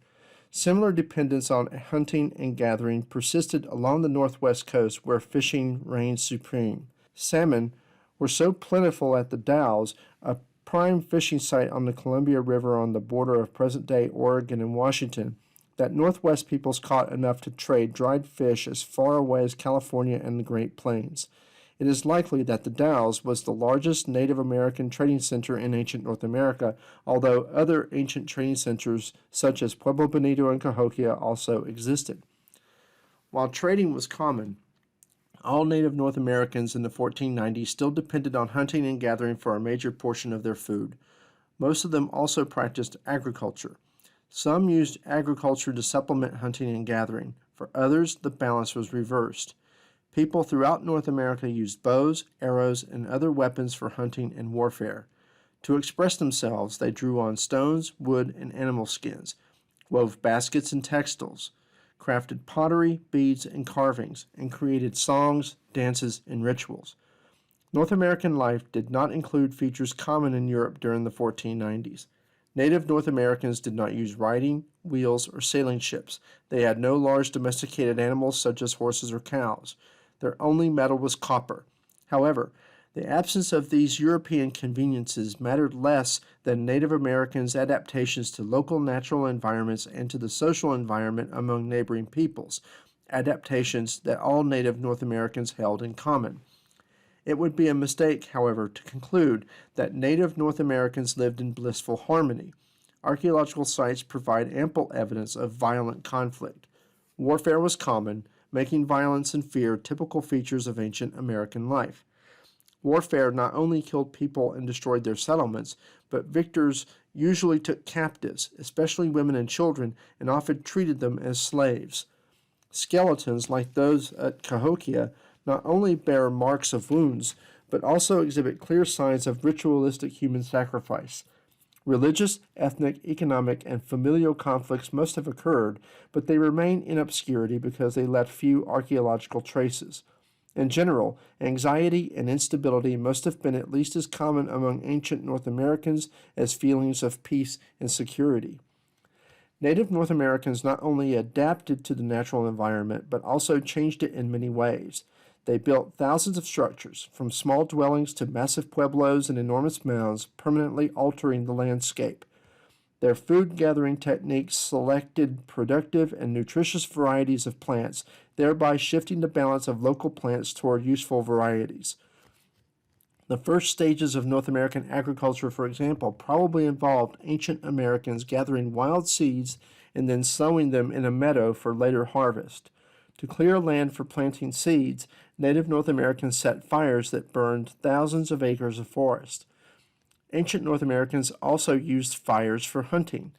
Similar dependence on hunting and gathering persisted along the northwest coast where fishing reigned supreme. Salmon were so plentiful at the Dalles, a prime fishing site on the Columbia River on the border of present-day Oregon and Washington that Northwest peoples caught enough to trade dried fish as far away as California and the Great Plains. It is likely that the Dalles was the largest Native American trading center in ancient North America, although other ancient trading centers such as Pueblo Bonito and Cahokia also existed. While trading was common, all Native North Americans in the 1490s still depended on hunting and gathering for a major portion of their food. Most of them also practiced agriculture. Some used agriculture to supplement hunting and gathering. For others, the balance was reversed. People throughout North America used bows, arrows, and other weapons for hunting and warfare. To express themselves, they drew on stones, wood, and animal skins, wove baskets and textiles, crafted pottery, beads, and carvings, and created songs, dances, and rituals. North American life did not include features common in Europe during the 1490s. Native North Americans did not use riding, wheels, or sailing ships. They had no large domesticated animals such as horses or cows. Their only metal was copper. However, the absence of these European conveniences mattered less than Native Americans' adaptations to local natural environments and to the social environment among neighboring peoples, adaptations that all Native North Americans held in common. It would be a mistake, however, to conclude that Native North Americans lived in blissful harmony. Archaeological sites provide ample evidence of violent conflict. Warfare was common, making violence and fear typical features of ancient American life. Warfare not only killed people and destroyed their settlements, but victors usually took captives, especially women and children, and often treated them as slaves. Skeletons, like those at Cahokia, not only bear marks of wounds, but also exhibit clear signs of ritualistic human sacrifice. Religious, ethnic, economic, and familial conflicts must have occurred, but they remain in obscurity because they left few archaeological traces. In general, anxiety and instability must have been at least as common among ancient North Americans as feelings of peace and security. Native North Americans not only adapted to the natural environment, but also changed it in many ways. They built thousands of structures, from small dwellings to massive pueblos and enormous mounds, permanently altering the landscape. Their food-gathering techniques selected productive and nutritious varieties of plants, thereby shifting the balance of local plants toward useful varieties. The first stages of North American agriculture, for example, probably involved ancient Americans gathering wild seeds and then sowing them in a meadow for later harvest. To clear land for planting seeds, Native North Americans set fires that burned thousands of acres of forest. Ancient North Americans also used fires for hunting.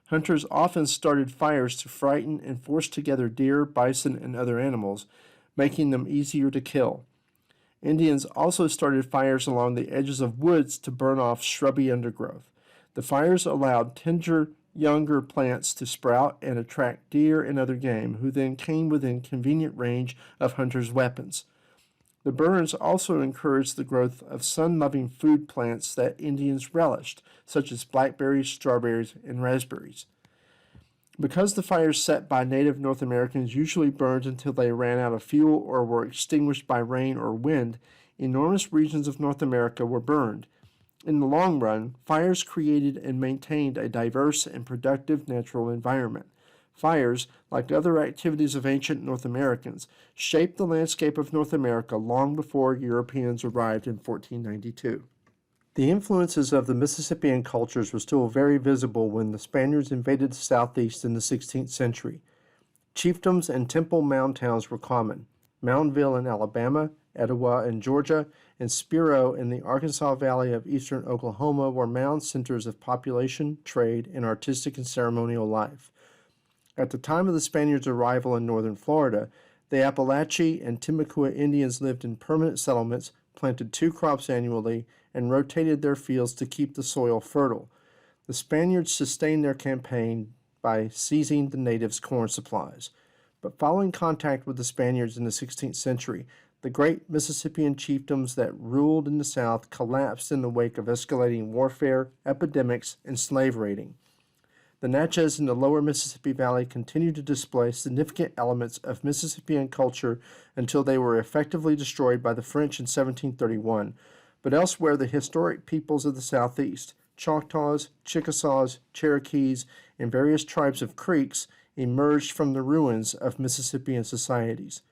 Hunters often started fires to frighten and force together deer, bison, and other animals, making them easier to kill. Indians also started fires along the edges of woods to burn off shrubby undergrowth. The fires allowed tender, younger plants to sprout and attract deer and other game, who then came within convenient range of hunters' weapons. The burns also encouraged the growth of sun-loving food plants that Indians relished, such as blackberries, strawberries, and raspberries. Because the fires set by Native North Americans usually burned until they ran out of fuel or were extinguished by rain or wind, enormous regions of North America were burned. In the long run, fires created and maintained a diverse and productive natural environment. Fires, like other activities of ancient North Americans, shaped the landscape of North America long before Europeans arrived in 1492. The influences of the Mississippian cultures were still very visible when the Spaniards invaded the Southeast in the 16th century. Chiefdoms and temple mound towns were common. Moundville in Alabama, Etowah in Georgia, and Spiro in the Arkansas Valley of eastern Oklahoma were mound centers of population, trade, and artistic and ceremonial life. At the time of the Spaniards' arrival in northern Florida, the Apalachee and Timucua Indians lived in permanent settlements, planted 2 crops annually, and rotated their fields to keep the soil fertile. The Spaniards sustained their campaign by seizing the natives' corn supplies. But following contact with the Spaniards in the 16th century, the great Mississippian chiefdoms that ruled in the South collapsed in the wake of escalating warfare, epidemics, and slave raiding. The Natchez in the lower Mississippi Valley continued to display significant elements of Mississippian culture until they were effectively destroyed by the French in 1731, but elsewhere the historic peoples of the Southeast, Choctaws, Chickasaws, Cherokees, and various tribes of Creeks, emerged from the ruins of Mississippian societies.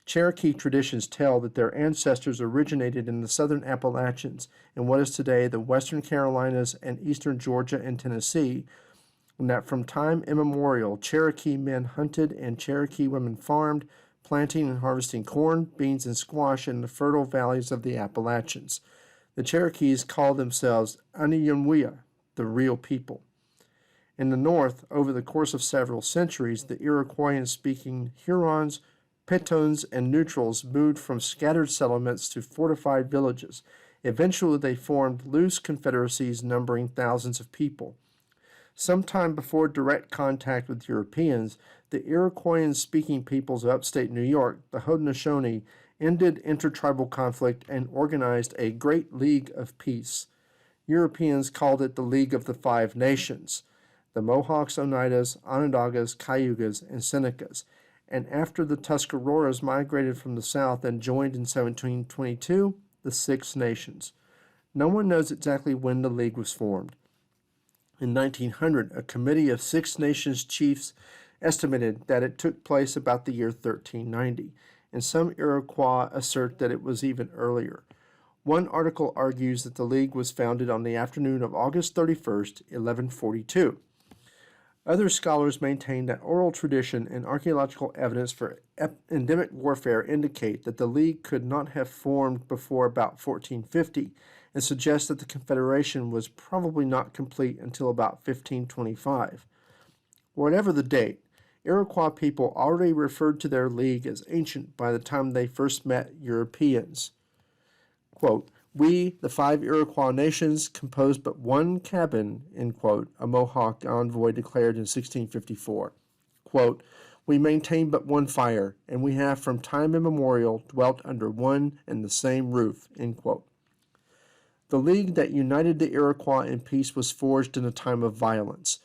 Cherokee traditions tell that their ancestors originated in the southern Appalachians in what is today the western Carolinas and eastern Georgia and Tennessee, and that from time immemorial Cherokee men hunted and Cherokee women farmed, planting and harvesting corn, beans, and squash in the fertile valleys of the Appalachians. The Cherokees called themselves Aniyanwia, the real people. In the north, over the course of several centuries, the Iroquois-speaking Hurons, Petons, and Neutrals moved from scattered settlements to fortified villages. Eventually, they formed loose confederacies numbering thousands of people. Sometime before direct contact with Europeans, the Iroquois-speaking peoples of upstate New York, the Haudenosaunee, ended intertribal conflict and organized a Great League of Peace. Europeans called it the League of the Five Nations, the Mohawks, Oneidas, Onondagas, Cayugas, and Senecas, and after the Tuscaroras migrated from the south and joined in 1722, the Six Nations. No one knows exactly when the League was formed. In 1900, a committee of Six Nations chiefs estimated that it took place about the year 1390, and some Iroquois assert that it was even earlier. One article argues that the League was founded on the afternoon of August 31st, 1142. Other scholars maintain that oral tradition and archaeological evidence for endemic warfare indicate that the League could not have formed before about 1450, and suggest that the Confederation was probably not complete until about 1525. Whatever the date, Iroquois people already referred to their league as ancient by the time they first met Europeans. Quote, "We, the five Iroquois nations, composed but one cabin," end quote, a Mohawk envoy declared in 1654. Quote, "We maintain but one fire, and we have from time immemorial dwelt under one and the same roof," end quote. The league that united the Iroquois in peace was forged in a time of violence.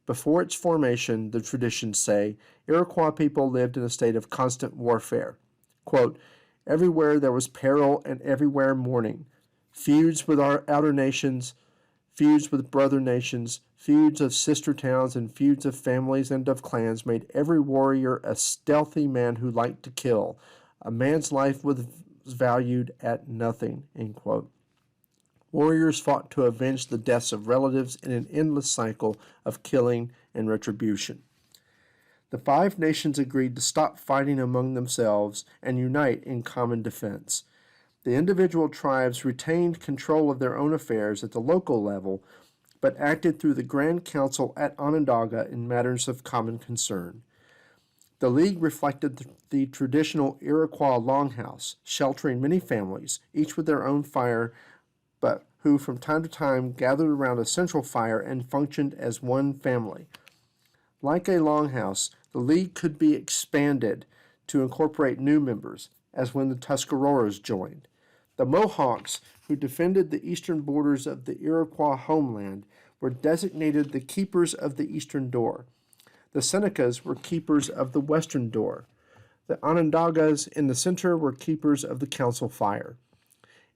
Before its formation, the traditions say, Iroquois people lived in a state of constant warfare. Quote, "Everywhere there was peril and everywhere mourning. Feuds with our outer nations, feuds with brother nations, feuds of sister towns, and feuds of families and of clans made every warrior a stealthy man who liked to kill. A man's life was valued at nothing," end quote. Warriors fought to avenge the deaths of relatives in an endless cycle of killing and retribution. The five nations agreed to stop fighting among themselves and unite in common defense. The individual tribes retained control of their own affairs at the local level, but acted through the Grand Council at Onondaga in matters of common concern. The League reflected the traditional Iroquois longhouse, sheltering many families, each with their own fire, but who from time to time gathered around a central fire and functioned as one family. Like a longhouse, the League could be expanded to incorporate new members, as when the Tuscaroras joined. The Mohawks, who defended the eastern borders of the Iroquois homeland, were designated the keepers of the eastern door. The Senecas were keepers of the western door. The Onondagas in the center were keepers of the council fire.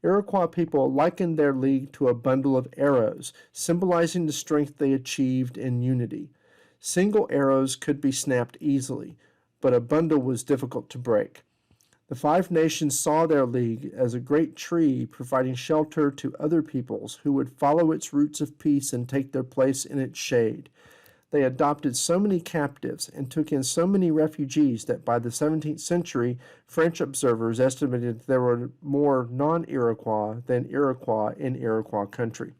Iroquois people likened their league to a bundle of arrows, symbolizing the strength they achieved in unity. Single arrows could be snapped easily, but a bundle was difficult to break. The five nations saw their league as a great tree providing shelter to other peoples who would follow its roots of peace and take their place in its shade. They adopted so many captives and took in so many refugees that by the 17th century, French observers estimated there were more non-Iroquois than Iroquois in Iroquois country.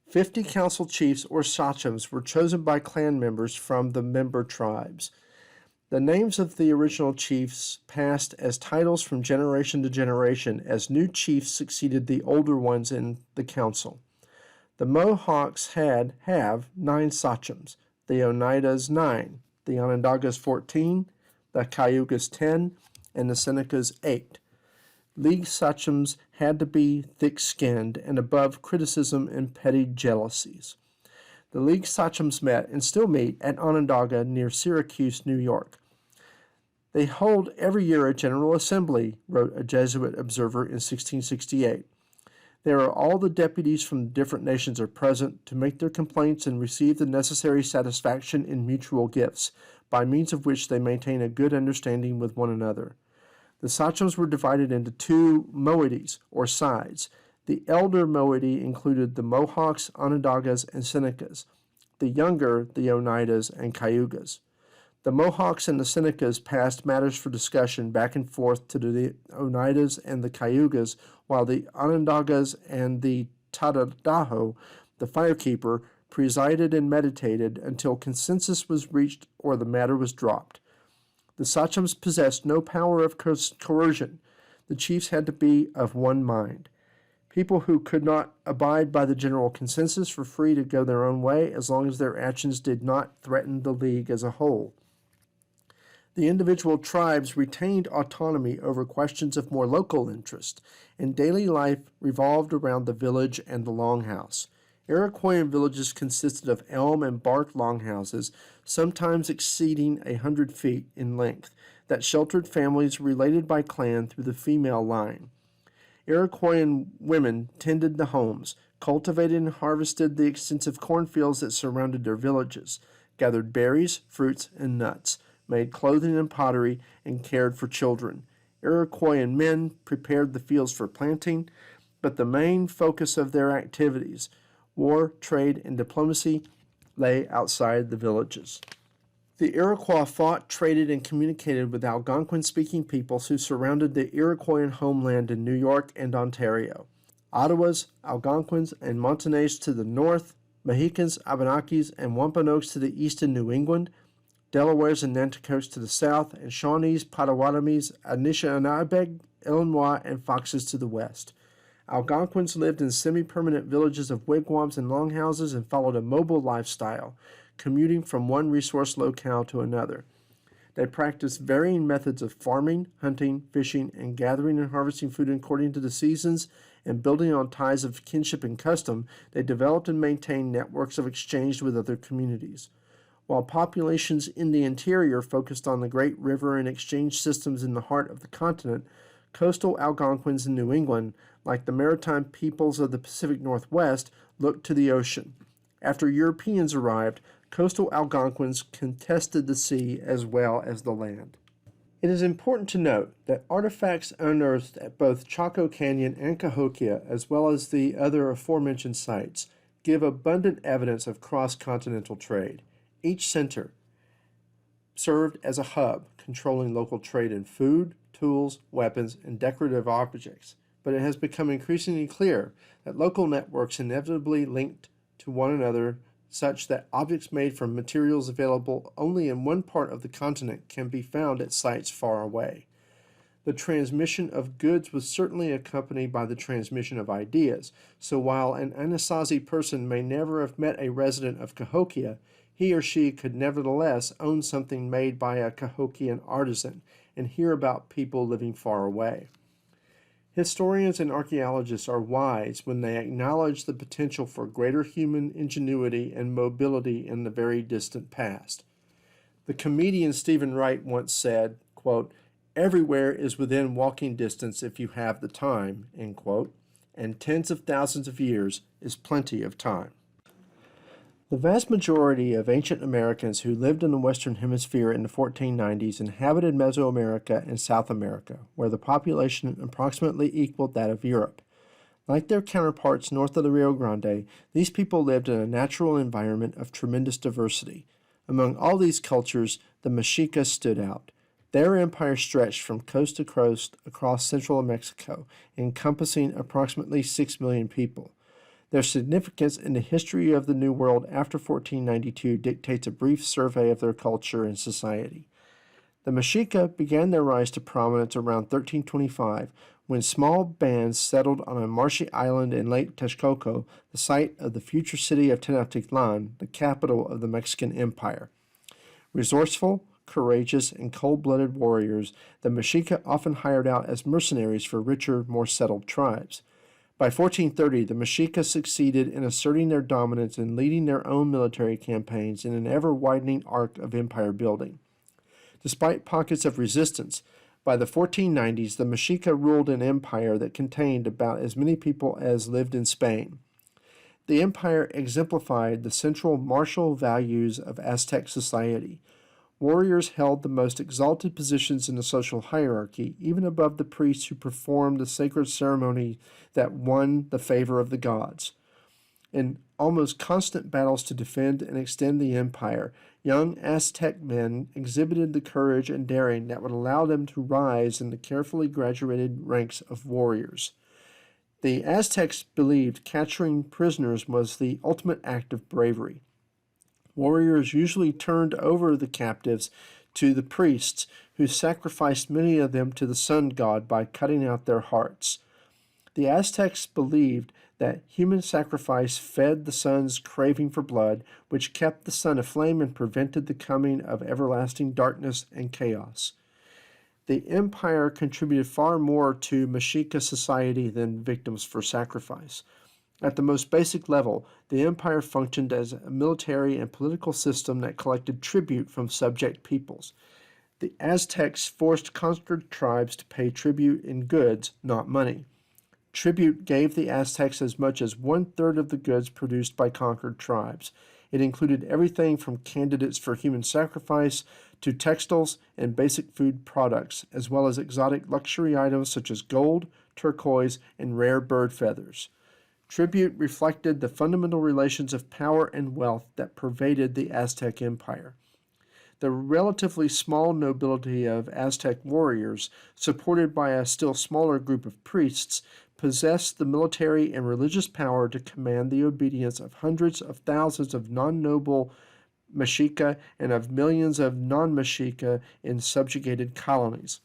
50 council chiefs or sachems were chosen by clan members from the member tribes. The names of the original chiefs passed as titles from generation to generation as new chiefs succeeded the older ones in the council. The Mohawks have 9 sachems, the Oneidas 9, the Onondagas 14, the Cayugas 10, and the Senecas 8. League sachems had to be thick-skinned and above criticism and petty jealousies. The League sachems met and still meet at Onondaga near Syracuse, New York. They hold every year a general assembly, wrote a Jesuit observer in 1668. There are all the deputies from different nations are present to make their complaints and receive the necessary satisfaction in mutual gifts, by means of which they maintain a good understanding with one another. The sachems were divided into two moieties, or sides. The elder moiety included the Mohawks, Onondagas, and Senecas. The younger, the Oneidas and Cayugas. The Mohawks and the Senecas passed matters for discussion back and forth to the Oneidas and the Cayugas, while the Onondagas and the Tadadaho, the firekeeper, presided and meditated until consensus was reached or the matter was dropped. The sachems possessed no power of coercion. The chiefs had to be of one mind. People who could not abide by the general consensus were free to go their own way as long as their actions did not threaten the league as a whole. The individual tribes retained autonomy over questions of more local interest, and daily life revolved around the village and the longhouse. Iroquoian villages consisted of elm and bark longhouses, sometimes exceeding 100 feet in length, that sheltered families related by clan through the female line. Iroquoian women tended the homes, cultivated and harvested the extensive cornfields that surrounded their villages, gathered berries, fruits, and nuts, made clothing and pottery, and cared for children. Iroquoian men prepared the fields for planting, but the main focus of their activities, war, trade, and diplomacy, lay outside the villages. The Iroquois fought, traded, and communicated with Algonquin-speaking peoples who surrounded the Iroquoian homeland in New York and Ontario. Ottawas, Algonquins, and Montagnais to the north, Mohicans, Abenakis, and Wampanoags to the east in New England, Delawares and Nanticokes to the south, and Shawnees, Potawatomis, Anishinaabe, Illinois, and Foxes to the west. Algonquins lived in semi-permanent villages of wigwams and longhouses and followed a mobile lifestyle, commuting from one resource locale to another. They practiced varying methods of farming, hunting, fishing, and gathering and harvesting food according to the seasons, and building on ties of kinship and custom, they developed and maintained networks of exchange with other communities. While populations in the interior focused on the great river and exchange systems in the heart of the continent, coastal Algonquins in New England, like the maritime peoples of the Pacific Northwest, looked to the ocean. After Europeans arrived, coastal Algonquins contested the sea as well as the land. It is important to note that artifacts unearthed at both Chaco Canyon and Cahokia, as well as the other aforementioned sites, give abundant evidence of cross-continental trade. Each center served as a hub, controlling local trade in food, tools, weapons, and decorative objects. But it has become increasingly clear that local networks inevitably linked to one another such that objects made from materials available only in one part of the continent can be found at sites far away. The transmission of goods was certainly accompanied by the transmission of ideas, so while an Anasazi person may never have met a resident of Cahokia, he or she could nevertheless own something made by a Cahokian artisan and hear about people living far away. Historians and archaeologists are wise when they acknowledge the potential for greater human ingenuity and mobility in the very distant past. The comedian Stephen Wright once said, quote, "Everywhere is within walking distance if you have the time," end quote, and tens of thousands of years is plenty of time. The vast majority of ancient Americans who lived in the Western Hemisphere in the 1490s inhabited Mesoamerica and South America, where the population approximately equaled that of Europe. Like their counterparts north of the Rio Grande, these people lived in a natural environment of tremendous diversity. Among all these cultures, the Mexicas stood out. Their empire stretched from coast to coast across central Mexico, encompassing approximately 6 million people. Their significance in the history of the New World after 1492 dictates a brief survey of their culture and society. The Mexica began their rise to prominence around 1325, when small bands settled on a marshy island in Lake Texcoco, the site of the future city of Tenochtitlan, the capital of the Mexican Empire. Resourceful, courageous, and cold-blooded warriors, the Mexica often hired out as mercenaries for richer, more settled tribes. By 1430, the Mexica succeeded in asserting their dominance and leading their own military campaigns in an ever-widening arc of empire building. Despite pockets of resistance, by the 1490s, the Mexica ruled an empire that contained about as many people as lived in Spain. The empire exemplified the central martial values of Aztec society. Warriors held the most exalted positions in the social hierarchy, even above the priests who performed the sacred ceremony that won the favor of the gods. In almost constant battles to defend and extend the empire, young Aztec men exhibited the courage and daring that would allow them to rise in the carefully graduated ranks of warriors. The Aztecs believed capturing prisoners was the ultimate act of bravery. Warriors usually turned over the captives to the priests, who sacrificed many of them to the sun god by cutting out their hearts. The Aztecs believed that human sacrifice fed the sun's craving for blood, which kept the sun aflame and prevented the coming of everlasting darkness and chaos. The empire contributed far more to Mexica society than victims for sacrifice. At the most basic level, the empire functioned as a military and political system that collected tribute from subject peoples. The Aztecs forced conquered tribes to pay tribute in goods, not money. Tribute gave the Aztecs as much as 1/3 of the goods produced by conquered tribes. It included everything from candidates for human sacrifice to textiles and basic food products, as well as exotic luxury items such as gold, turquoise, and rare bird feathers. Tribute reflected the fundamental relations of power and wealth that pervaded the Aztec Empire. The relatively small nobility of Aztec warriors, supported by a still smaller group of priests, possessed the military and religious power to command the obedience of hundreds of thousands of non-noble Mexica and of millions of non-Mexica in subjugated colonies.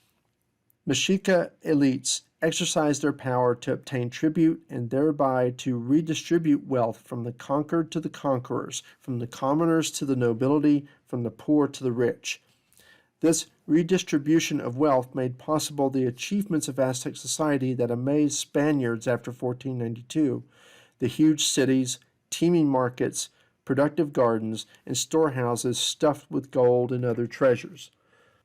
Mexica elites exercised their power to obtain tribute and thereby to redistribute wealth from the conquered to the conquerors, from the commoners to the nobility, from the poor to the rich. This redistribution of wealth made possible the achievements of Aztec society that amazed Spaniards after 1492, the huge cities, teeming markets, productive gardens, and storehouses stuffed with gold and other treasures.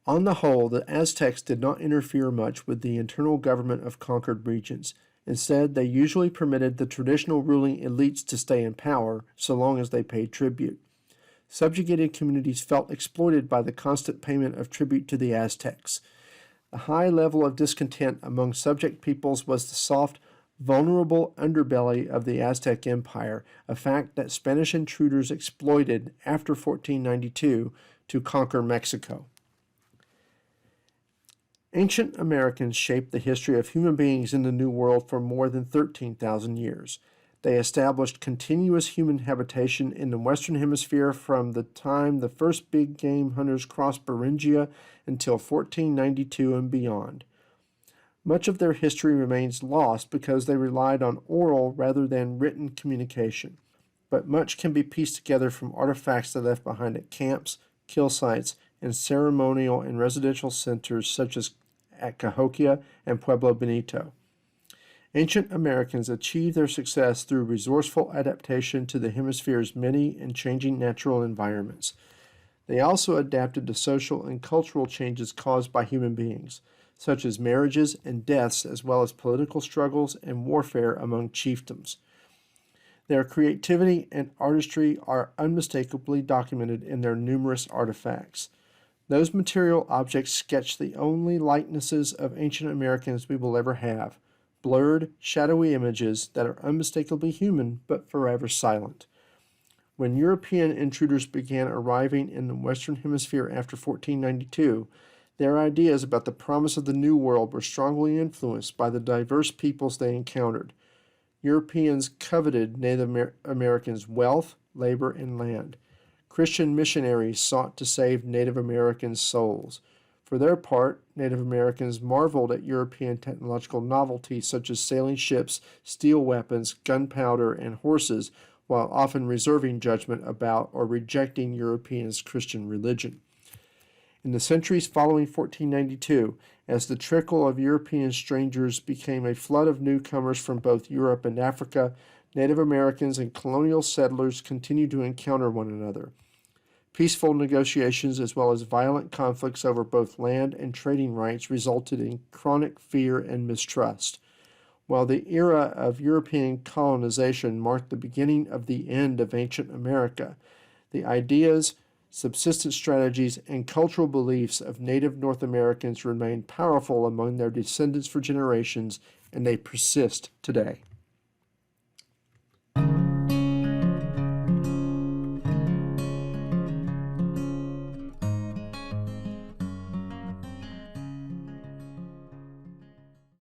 On the whole, the Aztecs did not interfere much with the internal government of conquered regions. Instead, they usually permitted the traditional ruling elites to stay in power so long as they paid tribute. Subjugated communities felt exploited by the constant payment of tribute to the Aztecs. The high level of discontent among subject peoples was the soft, vulnerable underbelly of the Aztec Empire, a fact that Spanish intruders exploited after 1492 to conquer Mexico. Ancient Americans shaped the history of human beings in the New World for more than 13,000 years. They established continuous human habitation in the Western Hemisphere from the time the first big game hunters crossed Beringia until 1492 and beyond. Much of their history remains lost because they relied on oral rather than written communication, but much can be pieced together from artifacts they left behind at camps, kill sites, and ceremonial and residential centers such as at Cahokia and Pueblo Benito. Ancient Americans achieved their success through resourceful adaptation to the hemisphere's many and changing natural environments. They also adapted to social and cultural changes caused by human beings, such as marriages and deaths, as well as political struggles and warfare among chiefdoms. Their creativity and artistry are unmistakably documented in their numerous artifacts. Those material objects sketch the only likenesses of ancient Americans we will ever have, blurred, shadowy images that are unmistakably human but forever silent. When European intruders began arriving in the Western Hemisphere after 1492, their ideas about the promise of the New World were strongly influenced by the diverse peoples they encountered. Europeans coveted Native Americans' wealth, labor, and land. Christian missionaries sought to save Native Americans' souls. For their part, Native Americans marveled at European technological novelties such as sailing ships, steel weapons, gunpowder, and horses, while often reserving judgment about or rejecting Europeans' Christian religion. In the centuries following 1492, as the trickle of European strangers became a flood of newcomers from both Europe and Africa, Native Americans and colonial settlers continued to encounter one another. Peaceful negotiations as well as violent conflicts over both land and trading rights resulted in chronic fear and mistrust. While the era of European colonization marked the beginning of the end of ancient America, the ideas, subsistence strategies, and cultural beliefs of native North Americans remain powerful among their descendants for generations, and they persist today.